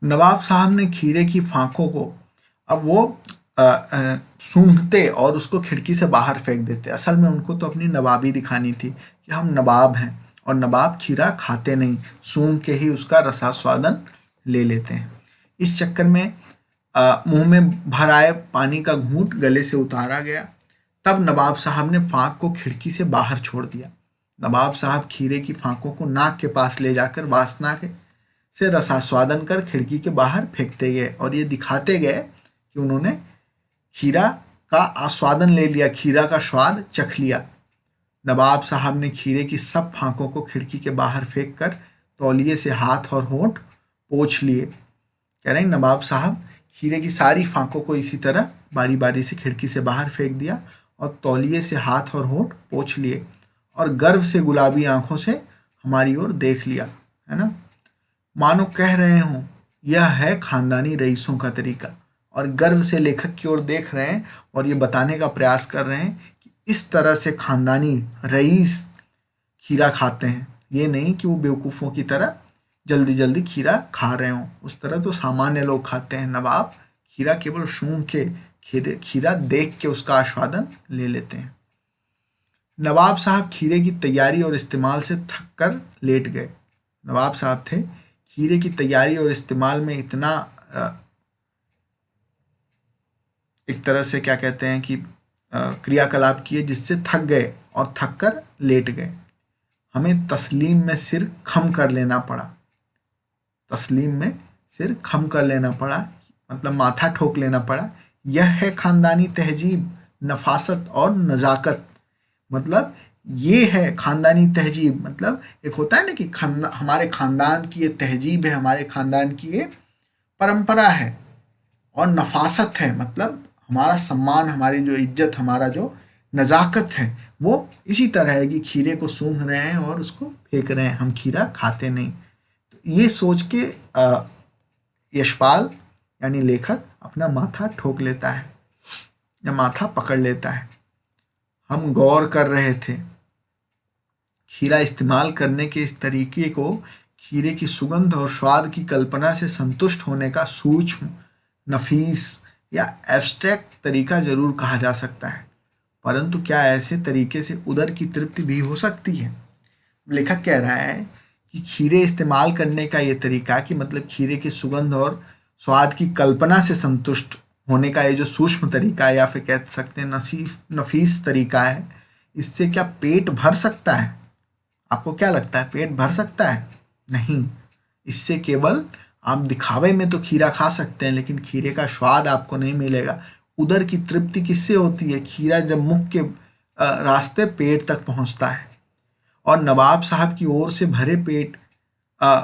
नवाब साहब ने खीरे की फांकों को अब वो सूंघते और उसको खिड़की से बाहर फेंक देते। असल में उनको तो अपनी नवाबी दिखानी थी कि हम नवाब हैं, और नवाब खीरा खाते नहीं, सूंघ के ही उसका रसास्वादन ले लेते हैं। इस चक्कर में मुंह में भर आए पानी का घूंट गले से उतारा गया। तब नवाब साहब ने फांक को खिड़की से बाहर छोड़ दिया। नवाब साहब खीरे की फांकों को नाक के पास ले जाकर वासना के से रसास्वादन कर खिड़की के बाहर फेंकते गए, और ये दिखाते गए कि उन्होंने खीरा का आस्वादन ले लिया, खीरा का स्वाद चख लिया। नवाब साहब ने खीरे की सब फांकों को खिड़की के बाहर फेंक कर तौलिए से हाथ और होंठ पोंछ लिए। कह रहे हैं नवाब साहब खीरे की सारी फांकों को इसी तरह बारी बारी से खिड़की से बाहर फेंक दिया और तौलिए से हाथ और होंठ पोंछ लिए, और गर्व से गुलाबी आंखों से हमारी ओर देख लिया, है ना, मानो कह रहे हों यह है खानदानी रईसों का तरीका। और गर्व से लेखक की ओर देख रहे हैं और ये बताने का प्रयास कर रहे हैं कि इस तरह से खानदानी रईस खीरा खाते हैं। ये नहीं कि वो बेवकूफ़ों की तरह जल्दी जल्दी खीरा खा रहे हों, उस तरह तो सामान्य लोग खाते हैं। नवाब खीरा केवल सूंघ के, खीरा देख के उसका आस्वादन ले लेते हैं। नवाब साहब खीरे की तैयारी और इस्तेमाल से थक कर लेट गए। नवाब साहब थे, खीरे की तैयारी और इस्तेमाल में इतना एक तरह से क्या कहते हैं कि क्रियाकलाप किए जिससे थक गए और थक कर लेट गए। हमें तस्लीम में सिर खम कर लेना पड़ा। तस्लीम में सिर खम कर लेना पड़ा, मतलब माथा ठोक लेना पड़ा। यह है खानदानी तहजीब, नफासत और नज़ाकत। मतलब ये है खानदानी तहजीब, मतलब एक होता है ना कि हमारे खानदान की ये तहजीब है, हमारे खानदान की ये परंपरा है और नफासत है, मतलब हमारा सम्मान, हमारी जो इज्जत, हमारा जो नज़ाकत है, वो इसी तरह है कि खीरे को सूंघ रहे हैं और उसको फेंक रहे हैं, हम खीरा खाते नहीं। तो ये सोच के यशपाल यानी लेखक अपना माथा ठोक लेता है या माथा पकड़ लेता है। हम गौर कर रहे थे, खीरा इस्तेमाल करने के इस तरीके को खीरे की सुगंध और स्वाद की कल्पना से संतुष्ट होने का सूक्ष्म, नफीस या एब्स्ट्रैक्ट तरीका जरूर कहा जा सकता है, परंतु क्या ऐसे तरीके से उदर की तृप्ति भी हो सकती है? लेखक कह रहा है कि खीरे इस्तेमाल करने का ये तरीका, कि मतलब खीरे की सुगंध और स्वाद की कल्पना से संतुष्ट होने का ये जो सूक्ष्म तरीका है, या फिर कह सकते हैं नफीस तरीका है, इससे क्या पेट भर सकता है? आपको क्या लगता है, पेट भर सकता है? नहीं। इससे केवल आप दिखावे में तो खीरा खा सकते हैं, लेकिन खीरे का स्वाद आपको नहीं मिलेगा। उदर की तृप्ति किससे होती है? खीरा जब मुख के रास्ते पेट तक पहुंचता है। और नवाब साहब की ओर से भरे पेट अ,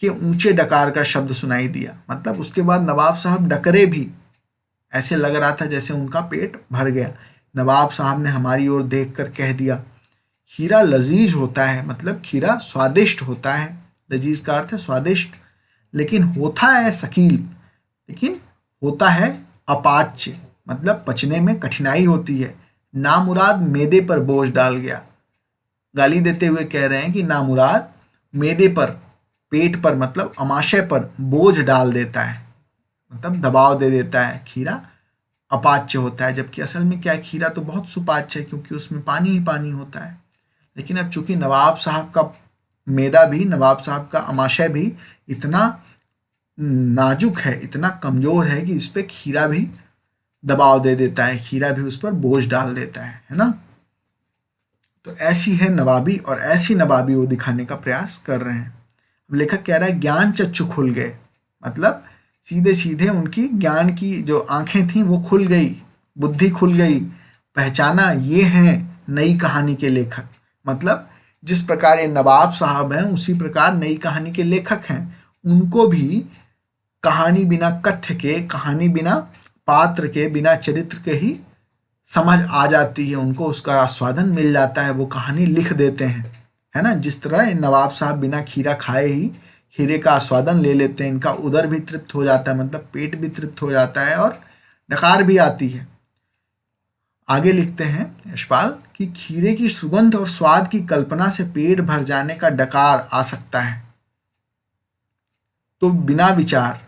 के ऊंचे डकार का शब्द सुनाई दिया, मतलब उसके बाद नवाब साहब डकरे भी। ऐसे लग रहा था जैसे उनका पेट भर गया। नवाब साहब ने हमारी ओर देखकर कह दिया, खीरा लजीज होता है, मतलब खीरा स्वादिष्ट होता है। लजीज का अर्थ है स्वादिष्ट, लेकिन होता है शकील, लेकिन होता है अपाच्य, मतलब पचने में कठिनाई होती है। नामुराद मैदे पर बोझ डाल गया। गाली देते हुए कह रहे हैं कि नामुराद मैदे पर, पेट पर, मतलब अमाशय पर बोझ डाल देता है, मतलब दबाव दे देता है। खीरा अपाच्य होता है, जबकि असल में क्या है, खीरा तो बहुत सुपाच्य है, क्योंकि उसमें पानी ही पानी होता है। लेकिन अब चूंकि नवाब साहब का मैदा भी, नवाब साहब का अमाशय भी इतना नाजुक है, इतना कमजोर है कि इस पे खीरा भी दबाव दे देता है, खीरा भी उस पर बोझ डाल देता है ना। तो ऐसी है नवाबी, और ऐसी नवाबी वो दिखाने का प्रयास कर रहे हैं। अब लेखक कह रहा है ज्ञान चक्षु खुल गए, मतलब सीधे सीधे उनकी ज्ञान की जो आंखें थी वो खुल गई, बुद्धि खुल गई। पहचाना ये हैं नई कहानी के लेखक, मतलब जिस प्रकार ये नवाब साहब हैं उसी प्रकार नई कहानी के लेखक हैं। उनको भी कहानी बिना कथ्य के, कहानी बिना पात्र के, बिना चरित्र के ही समझ आ जाती है, उनको उसका आस्वादन मिल जाता है, वो कहानी लिख देते हैं, है ना। जिस तरह ये नवाब साहब बिना खीरा खाए ही खीरे का आस्वादन ले लेते हैं, इनका उदर भी तृप्त हो जाता है, मतलब पेट भी तृप्त हो जाता है और डकार भी आती है। आगे लिखते हैं यशपाल कि खीरे की सुगंध और स्वाद की कल्पना से पेट भर जाने का डकार आ सकता है। तो बिना विचार,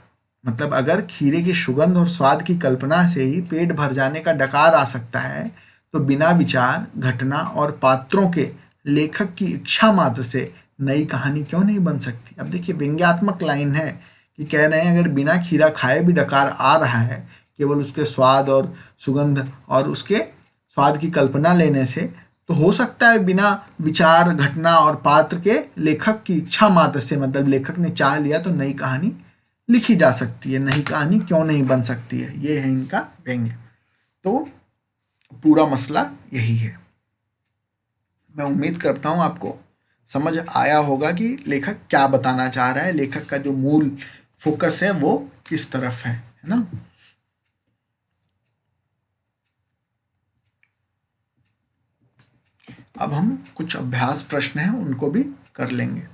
मतलब अगर खीरे की सुगंध और स्वाद की कल्पना से ही पेट भर जाने का डकार आ सकता है, तो बिना विचार, घटना और पात्रों के लेखक की इच्छा मात्र से नई कहानी क्यों नहीं बन सकती? अब देखिए व्यंग्यात्मक लाइन है कि कह रहे हैं अगर बिना खीरा खाए भी डकार आ रहा है, केवल उसके स्वाद और सुगंध और उसके स्वाद की कल्पना लेने से, तो हो सकता है बिना विचार, घटना और पात्र के लेखक की इच्छा मात्र से, मतलब लेखक ने चाह लिया तो नई कहानी लिखी जा सकती है। नई कहानी क्यों नहीं बन सकती है? ये है इनका व्यंग। तो पूरा मसला यही है। मैं उम्मीद करता हूं आपको समझ आया होगा कि लेखक क्या बताना चाह रहा है, लेखक का जो मूल फोकस है वो किस तरफ है ना। अब हम कुछ अभ्यास प्रश्न हैं उनको भी कर लेंगे।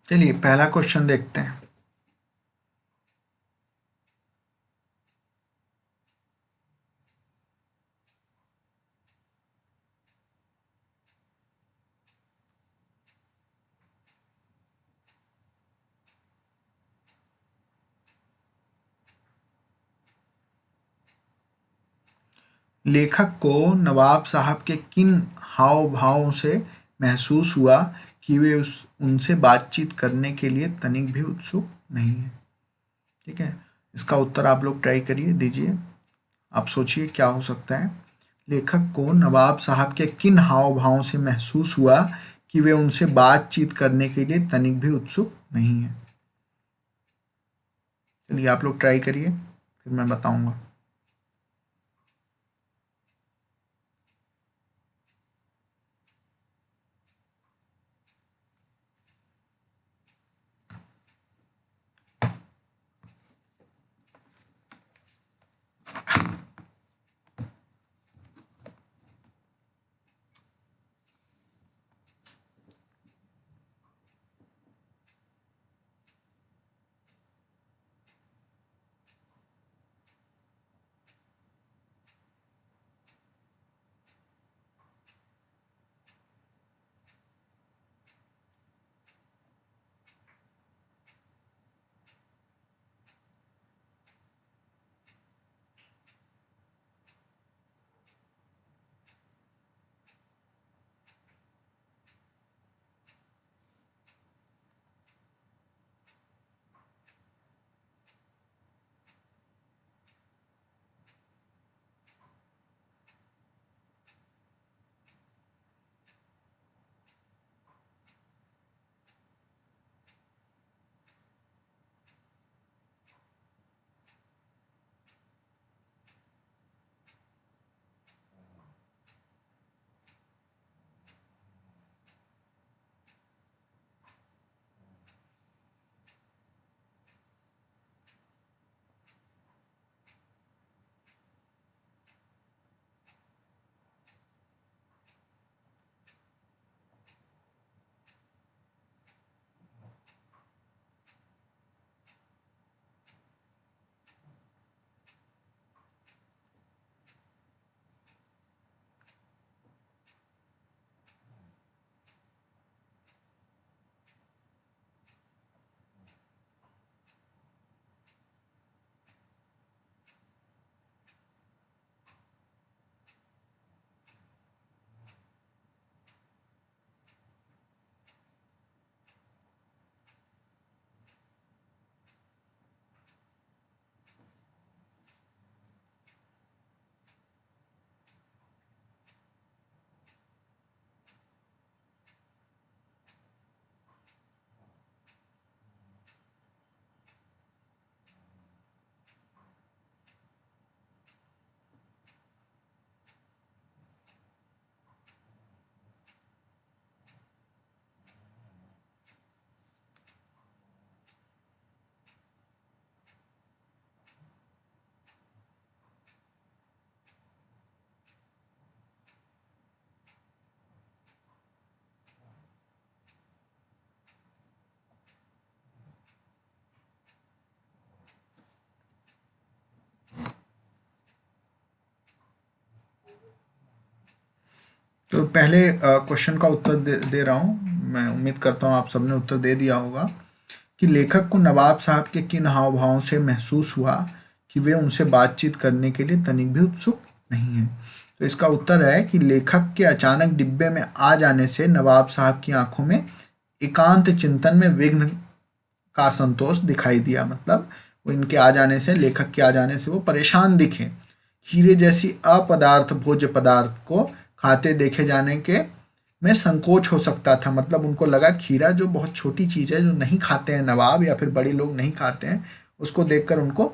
चलिए पहला क्वेश्चन देखते हैं। लेखक को नवाब साहब के किन हाव भावों से महसूस हुआ कि वे उनसे बातचीत करने के लिए तनिक भी उत्सुक नहीं है। ठीक है, इसका उत्तर आप लोग ट्राई करिए, दीजिए। आप सोचिए क्या हो सकता है। लेखक को नवाब साहब के किन हाव भावों से महसूस हुआ कि वे उनसे बातचीत करने के लिए तनिक भी उत्सुक नहीं है। चलिए आप लोग ट्राई करिए, फिर मैं बताऊंगा। तो पहले क्वेश्चन का उत्तर दे रहा हूँ। मैं उम्मीद करता हूँ आप सबने उत्तर दे दिया होगा कि लेखक को नवाब साहब के किन हाव भावों से महसूस हुआ कि वे उनसे बातचीत करने के लिए तनिक भी उत्सुक नहीं है। तो इसका उत्तर है कि लेखक के अचानक डिब्बे में आ जाने से नवाब साहब की आंखों में एकांत चिंतन में विघ्न का असंतोष दिखाई दिया। मतलब वो इनके आ जाने से, लेखक के आ जाने से वो परेशान दिखे। हीरे जैसी अपदार्थ भोज्य पदार्थ को खाते देखे जाने के में संकोच हो सकता था। मतलब उनको लगा खीरा जो बहुत छोटी चीज़ है, जो नहीं खाते हैं नवाब या फिर बड़े लोग नहीं खाते हैं, उसको देखकर उनको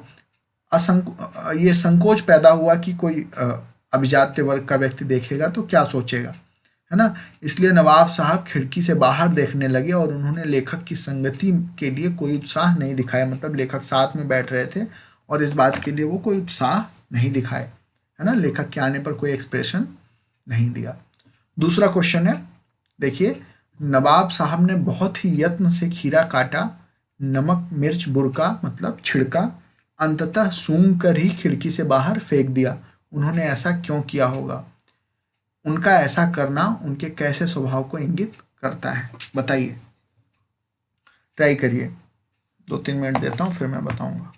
ये संकोच पैदा हुआ कि कोई अभिजात्य वर्ग का व्यक्ति देखेगा तो क्या सोचेगा, है ना। इसलिए नवाब साहब खिड़की से बाहर देखने लगे और उन्होंने लेखक की संगति के लिए कोई उत्साह नहीं दिखाया। मतलब लेखक साथ में बैठ रहे थे और इस बात के लिए वो कोई उत्साह नहीं दिखाए, है ना। लेखक के आने पर कोई एक्सप्रेशन नहीं दिया। दूसरा क्वेश्चन है, देखिए, नवाब साहब ने बहुत ही यत्न से खीरा काटा, नमक मिर्च बुरका मतलब छिड़का, अंततः सूंघ कर ही खिड़की से बाहर फेंक दिया। उन्होंने ऐसा क्यों किया होगा? उनका ऐसा करना उनके कैसे स्वभाव को इंगित करता है? बताइए, ट्राई करिए। 2-3 मिनट देता हूँ, फिर मैं बताऊंगा।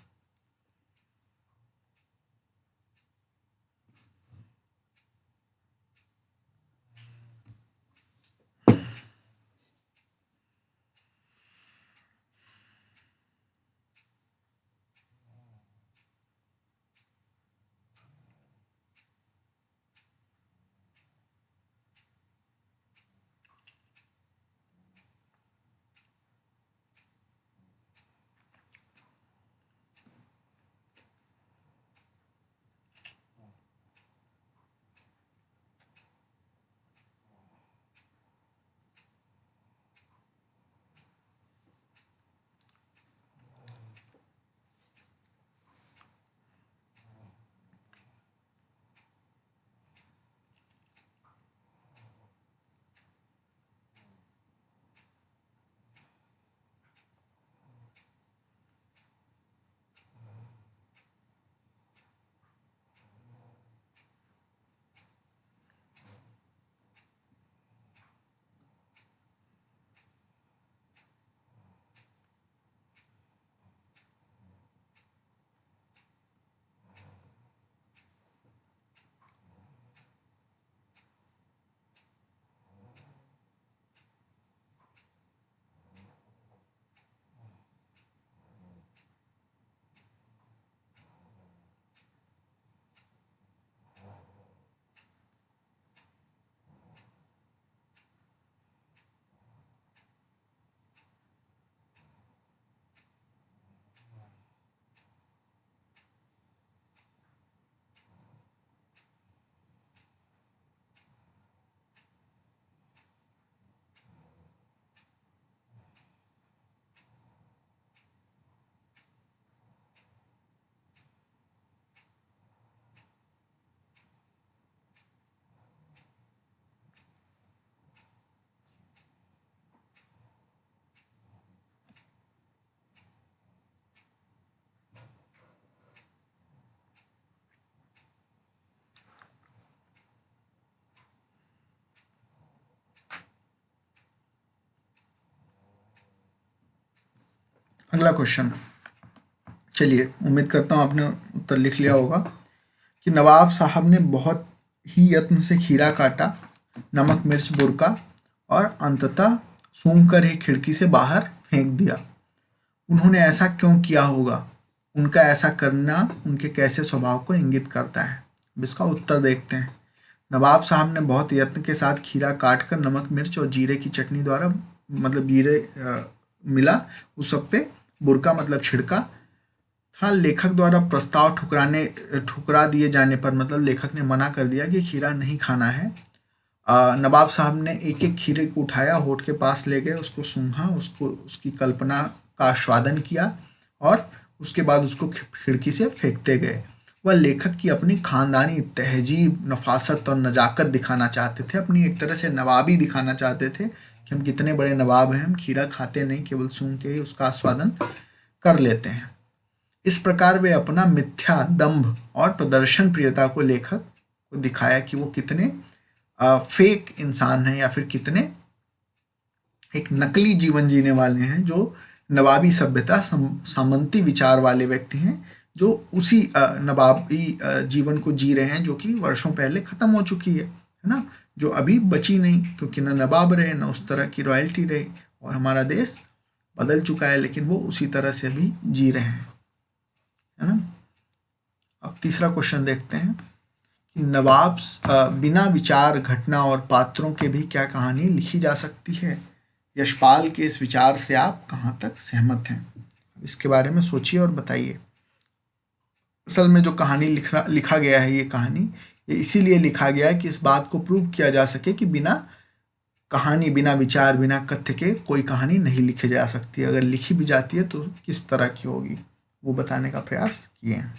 अगला क्वेश्चन, चलिए, उम्मीद करता हूँ आपने उत्तर लिख लिया होगा कि नवाब साहब ने बहुत ही यत्न से खीरा काटा, नमक मिर्च बुरका और अंततः सूंघ कर ही खिड़की से बाहर फेंक दिया। उन्होंने ऐसा क्यों किया होगा? उनका ऐसा करना उनके कैसे स्वभाव को इंगित करता है? अब इसका उत्तर देखते हैं। नवाब साहब ने बहुत यत्न के साथ खीरा काटकर नमक मिर्च और जीरे की चटनी द्वारा मतलब जीरे मिला उस सब पे बुरका मतलब छिड़का था। लेखक द्वारा प्रस्ताव ठुकरा दिए जाने पर मतलब लेखक ने मना कर दिया कि खीरा नहीं खाना है। नवाब साहब ने एक एक खीरे को उठाया, होठ के पास ले गए, उसको सूंघा, उसको उसकी कल्पना का आस्वादन किया और उसके बाद उसको खिड़की से फेंकते गए। वह लेखक की अपनी खानदानी तहजीब, नफासत और नजाकत दिखाना चाहते थे, अपनी एक तरह से नवाबी दिखाना चाहते थे कि हम कितने बड़े नवाब हैं, हम खीरा खाते नहीं, केवल सूंघ के ही उसका आस्वादन कर लेते हैं। इस प्रकार वे अपना मिथ्या दंभ और प्रदर्शन प्रियता को लेखक को दिखाया कि वो कितने फेक इंसान हैं या फिर कितने एक नकली जीवन जीने वाले हैं, जो नवाबी सभ्यता सामंती विचार वाले व्यक्ति हैं, जो उसी नवाबी जीवन को जी रहे हैं जो कि वर्षों पहले खत्म हो चुकी है ना, जो अभी बची नहीं, क्योंकि न नवाब रहे न उस तरह की रॉयल्टी रही और हमारा देश बदल चुका है, लेकिन वो उसी तरह से भी जी रहे हैं, है ना। अब तीसरा क्वेश्चन देखते हैं कि नवाब बिना विचार घटना और पात्रों के भी क्या कहानी लिखी जा सकती है? यशपाल के इस विचार से आप कहाँ तक सहमत हैं? इसके बारे में सोचिए और बताइए। असल में जो कहानी लिखा गया है, ये कहानी ये इसीलिए लिखा गया है कि इस बात को प्रूव किया जा सके कि बिना कहानी, बिना विचार, बिना कथ्य के कोई कहानी नहीं लिखी जा सकती। अगर लिखी भी जाती है तो किस तरह की होगी, वो बताने का प्रयास किए हैं।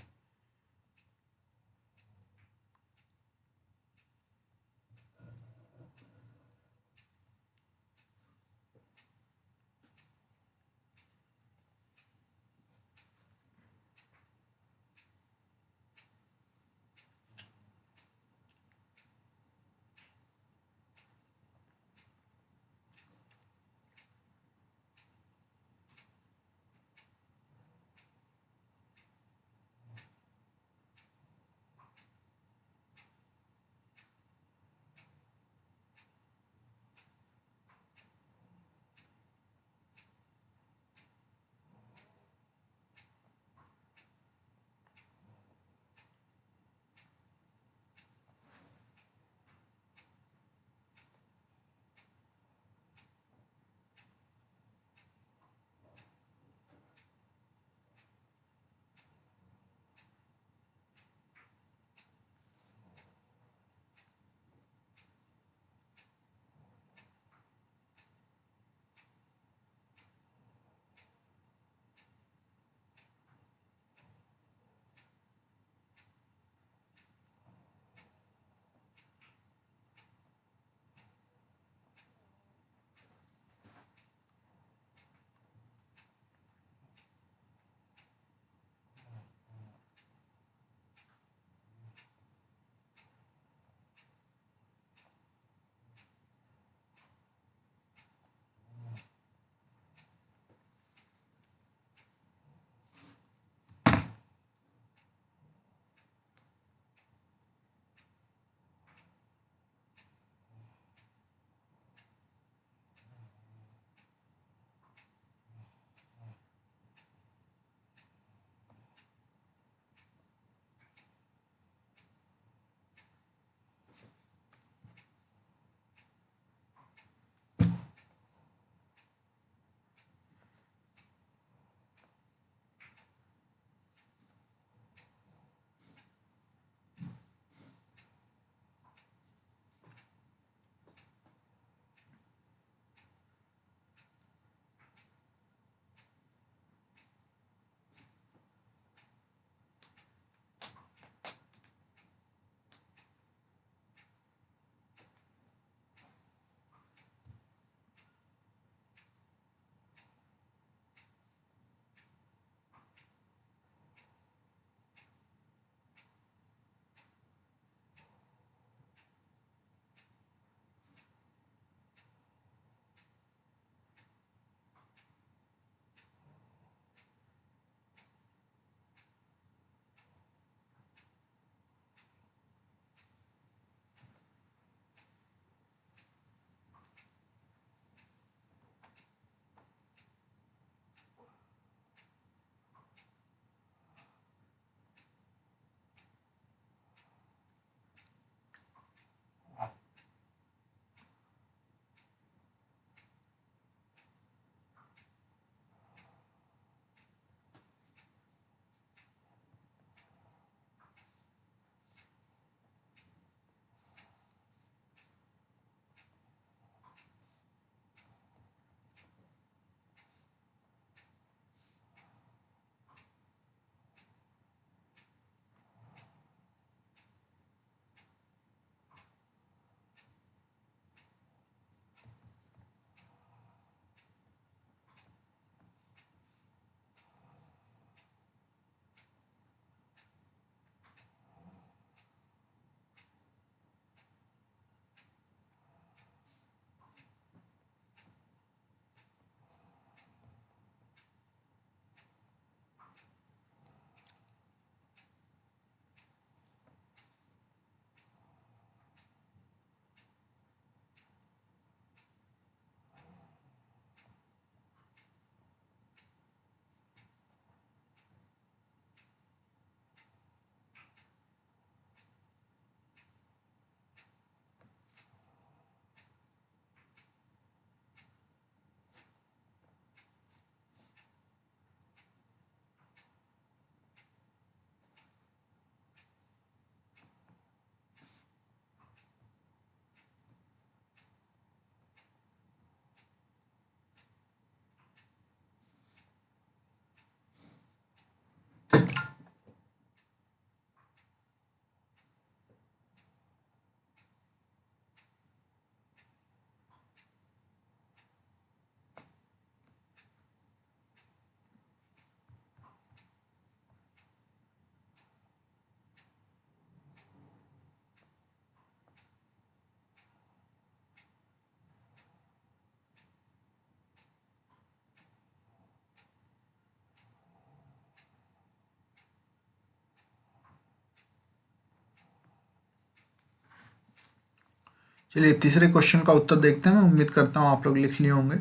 चलिए तीसरे क्वेश्चन का उत्तर देखते हैं। मैं उम्मीद करता हूँ आप लोग लिख लिए होंगे।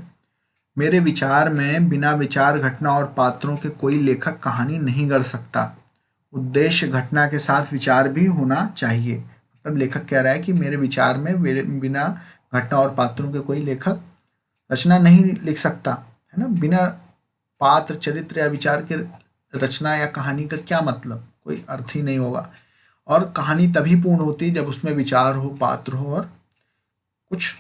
मेरे विचार में बिना विचार घटना और पात्रों के कोई लेखक कहानी नहीं गढ़ सकता। उद्देश्य घटना के साथ विचार भी होना चाहिए। मतलब लेखक कह रहा है कि मेरे विचार में बिना घटना और पात्रों के कोई लेखक रचना नहीं लिख सकता, है ना। बिना पात्र, चरित्र या विचार के रचना या कहानी का क्या मतलब, कोई अर्थ ही नहीं होगा। और कहानी तभी पूर्ण होती है जब उसमें विचार हो, पात्र हो और कुछ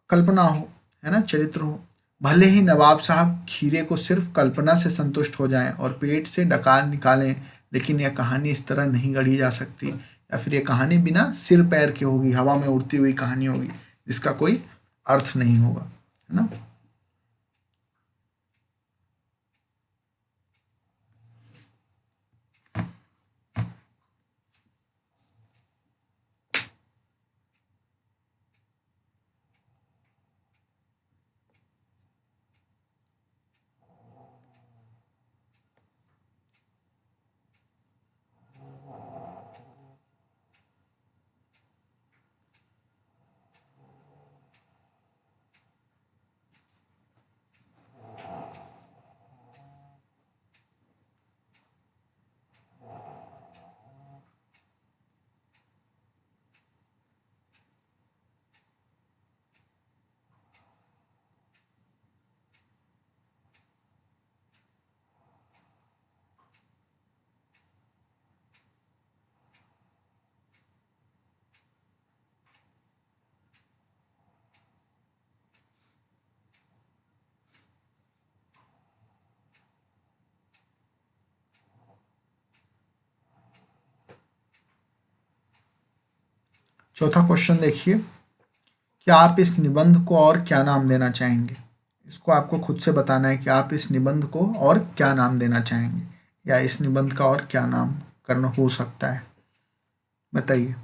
कल्पना हो, है ना, चरित्र हो। भले ही नवाब साहब खीरे को सिर्फ कल्पना से संतुष्ट हो जाएं और पेट से डकार निकालें, लेकिन यह कहानी इस तरह नहीं गढ़ी जा सकती। या फिर यह कहानी बिना सिर पैर के होगी, हवा में उड़ती हुई कहानी होगी जिसका कोई अर्थ नहीं होगा, है ना। चौथा क्वेश्चन देखिए कि आप इस निबंध को और क्या नाम देना चाहेंगे। इसको आपको खुद से बताना है कि आप इस निबंध को और क्या नाम देना चाहेंगे, या इस निबंध का और क्या नाम करना हो सकता है, बताइए।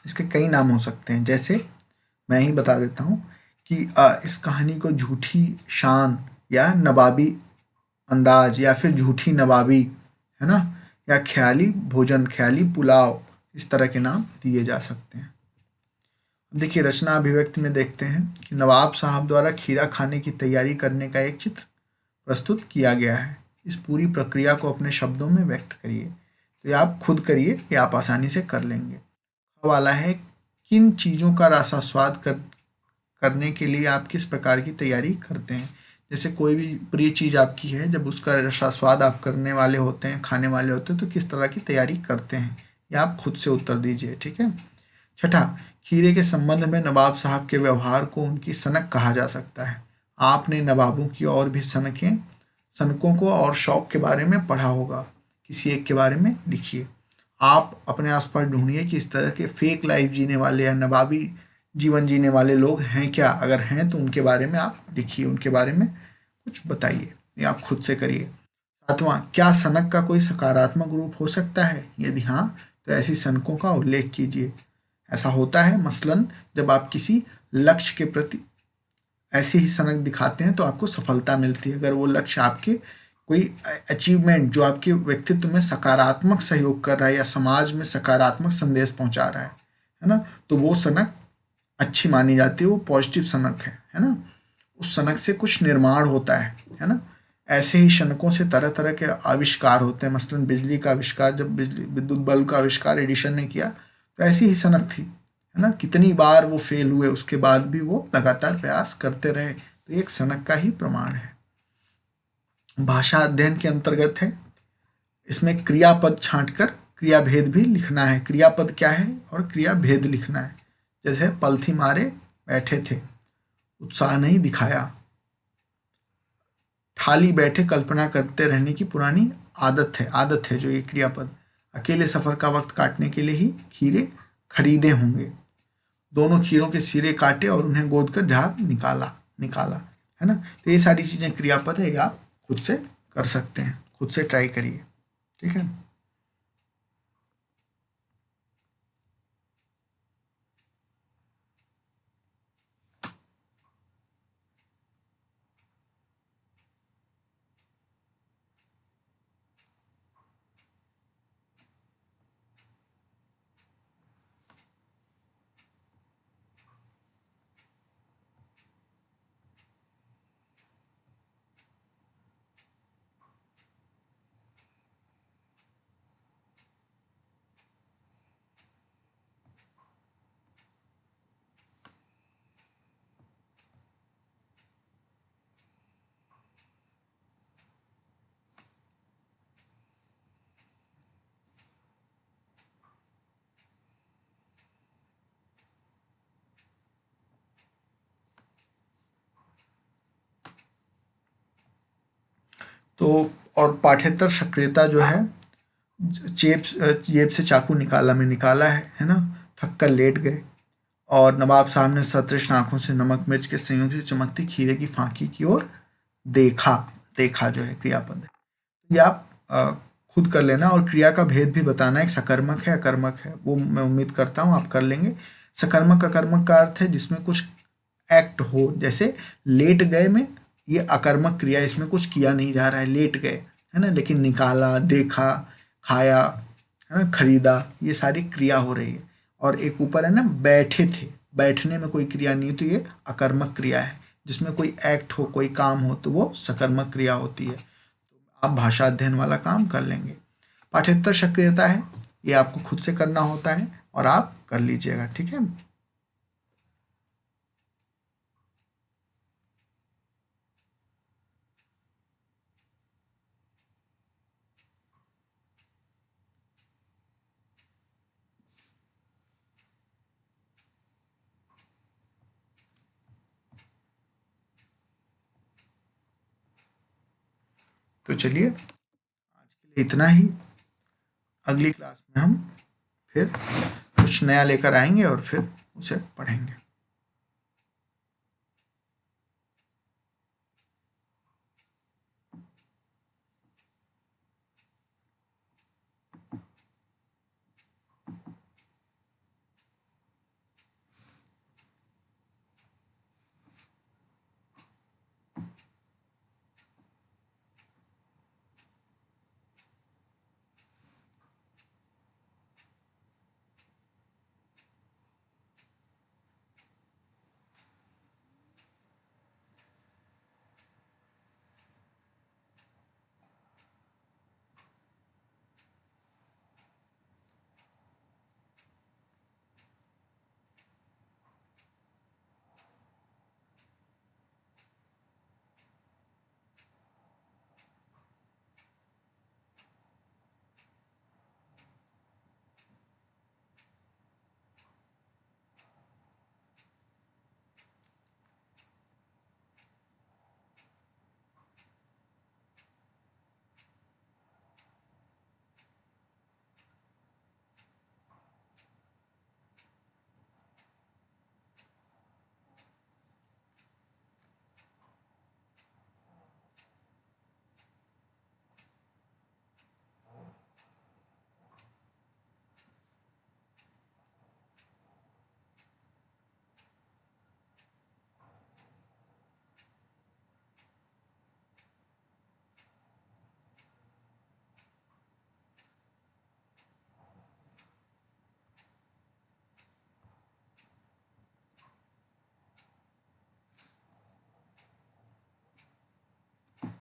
इसके कई नाम हो सकते हैं, जैसे मैं ही बता देता हूँ कि इस कहानी को झूठी शान या नवाबी अंदाज या फिर झूठी नवाबी, है ना, या ख्याली भोजन, ख्याली पुलाव, इस तरह के नाम दिए जा सकते हैं। देखिए रचना अभिव्यक्ति में देखते हैं कि नवाब साहब द्वारा खीरा खाने की तैयारी करने का एक चित्र प्रस्तुत किया गया है। इस पूरी प्रक्रिया को अपने शब्दों में व्यक्त करिए। तो ये आप खुद करिए, ये आप आसानी से कर लेंगे। वाला है किन चीज़ों का रसास्वाद करने के लिए आप किस प्रकार की तैयारी करते हैं। जैसे कोई भी प्रिय चीज़ आपकी है, जब उसका रसास्वाद आप करने वाले होते हैं, खाने वाले होते हैं, तो किस तरह की तैयारी करते हैं, ये आप खुद से उत्तर दीजिए, ठीक है। छठा, खीरे के संबंध में नवाब साहब के व्यवहार को उनकी सनक कहा जा सकता है। आपने नवाबों की और भी सनकों को और शौक के बारे में पढ़ा होगा, किसी एक के बारे में लिखिए। आप अपने आसपास ढूंढिए कि इस तरह के फेक लाइफ जीने वाले या नवाबी जीवन जीने वाले लोग हैं क्या। अगर हैं तो उनके बारे में आप लिखिए, उनके बारे में कुछ बताइए, ये आप खुद से करिए। सातवां, क्या सनक का कोई सकारात्मक रूप हो सकता है, यदि हाँ तो ऐसी सनकों का उल्लेख कीजिए। ऐसा होता है मसलन जब आप किसी लक्ष्य के प्रति ऐसी ही सनक दिखाते हैं तो आपको सफलता मिलती है। अगर वो लक्ष्य आपके कोई अचीवमेंट जो आपके व्यक्तित्व में सकारात्मक सहयोग कर रहा है या समाज में सकारात्मक संदेश पहुंचा रहा है ना, तो वो सनक अच्छी मानी जाती है, वो पॉजिटिव सनक है ना। उस सनक से कुछ निर्माण होता है ना। ऐसे ही सनकों से तरह तरह के आविष्कार होते हैं। मसलन बिजली का आविष्कार, जब बिजली विद्युत बल्ब का आविष्कार एडिशन ने किया तो ऐसी ही सनक थी, है ना। कितनी बार वो फेल हुए, उसके बाद भी वो लगातार प्रयास करते रहे, तो ये एक सनक का ही प्रमाण है। भाषा अध्ययन के अंतर्गत है। इसमें क्रियापद छांटकर क्रियाभेद भी लिखना है। क्रियापद क्या है और क्रियाभेद लिखना है। जैसे पलथी मारे बैठे थे, उत्साह नहीं दिखाया। ठाली बैठे कल्पना करते रहने की पुरानी आदत है जो ये क्रियापद। अकेले सफर का वक्त काटने के लिए ही खीरे खरीदे होंगे। दोनों खीरों के सिरे काटे और उन्हें गोद कर झाग निकाला निकाला, है ना। तो ये सारी चीजें क्रियापद है, ये आप खुद से कर सकते हैं, खुद से ट्राई करिए, ठीक है। तो और पाठ्येतर सक्रियता जो है, जेब से चाकू निकाला में निकाला है ना, थक कर लेट गए, और नवाब साहब ने सतृष्ण आंखों से नमक मिर्च के संयोग से चमकती खीरे की फांकी की ओर देखा। देखा जो है क्रियापद है, ये आप खुद कर लेना, और क्रिया का भेद भी बताना, एक सकर्मक है अकर्मक है, वो मैं उम्मीद करता हूँ आप कर लेंगे। सकर्मक अकर्मक का अर्थ है जिसमें कुछ एक्ट हो, जैसे लेट गए में ये अकर्मक क्रिया, इसमें कुछ किया नहीं जा रहा है, लेट गए है ना, लेकिन निकाला, देखा, खाया, है ना, खरीदा, ये सारी क्रिया हो रही है। और एक ऊपर है ना बैठे थे, बैठने में कोई क्रिया नहीं, तो ये अकर्मक क्रिया है, जिसमें कोई एक्ट हो, कोई काम हो, तो वो सकर्मक क्रिया होती है। आप भाषा अध्ययन वाला काम कर लेंगे। पाठ्येतर सक्रियता है, ये आपको खुद से करना होता है और आप कर लीजिएगा, ठीक है। तो चलिए आज के लिए इतना ही। अगली क्लास में हम फिर कुछ नया लेकर आएंगे और फिर उसे पढ़ेंगे।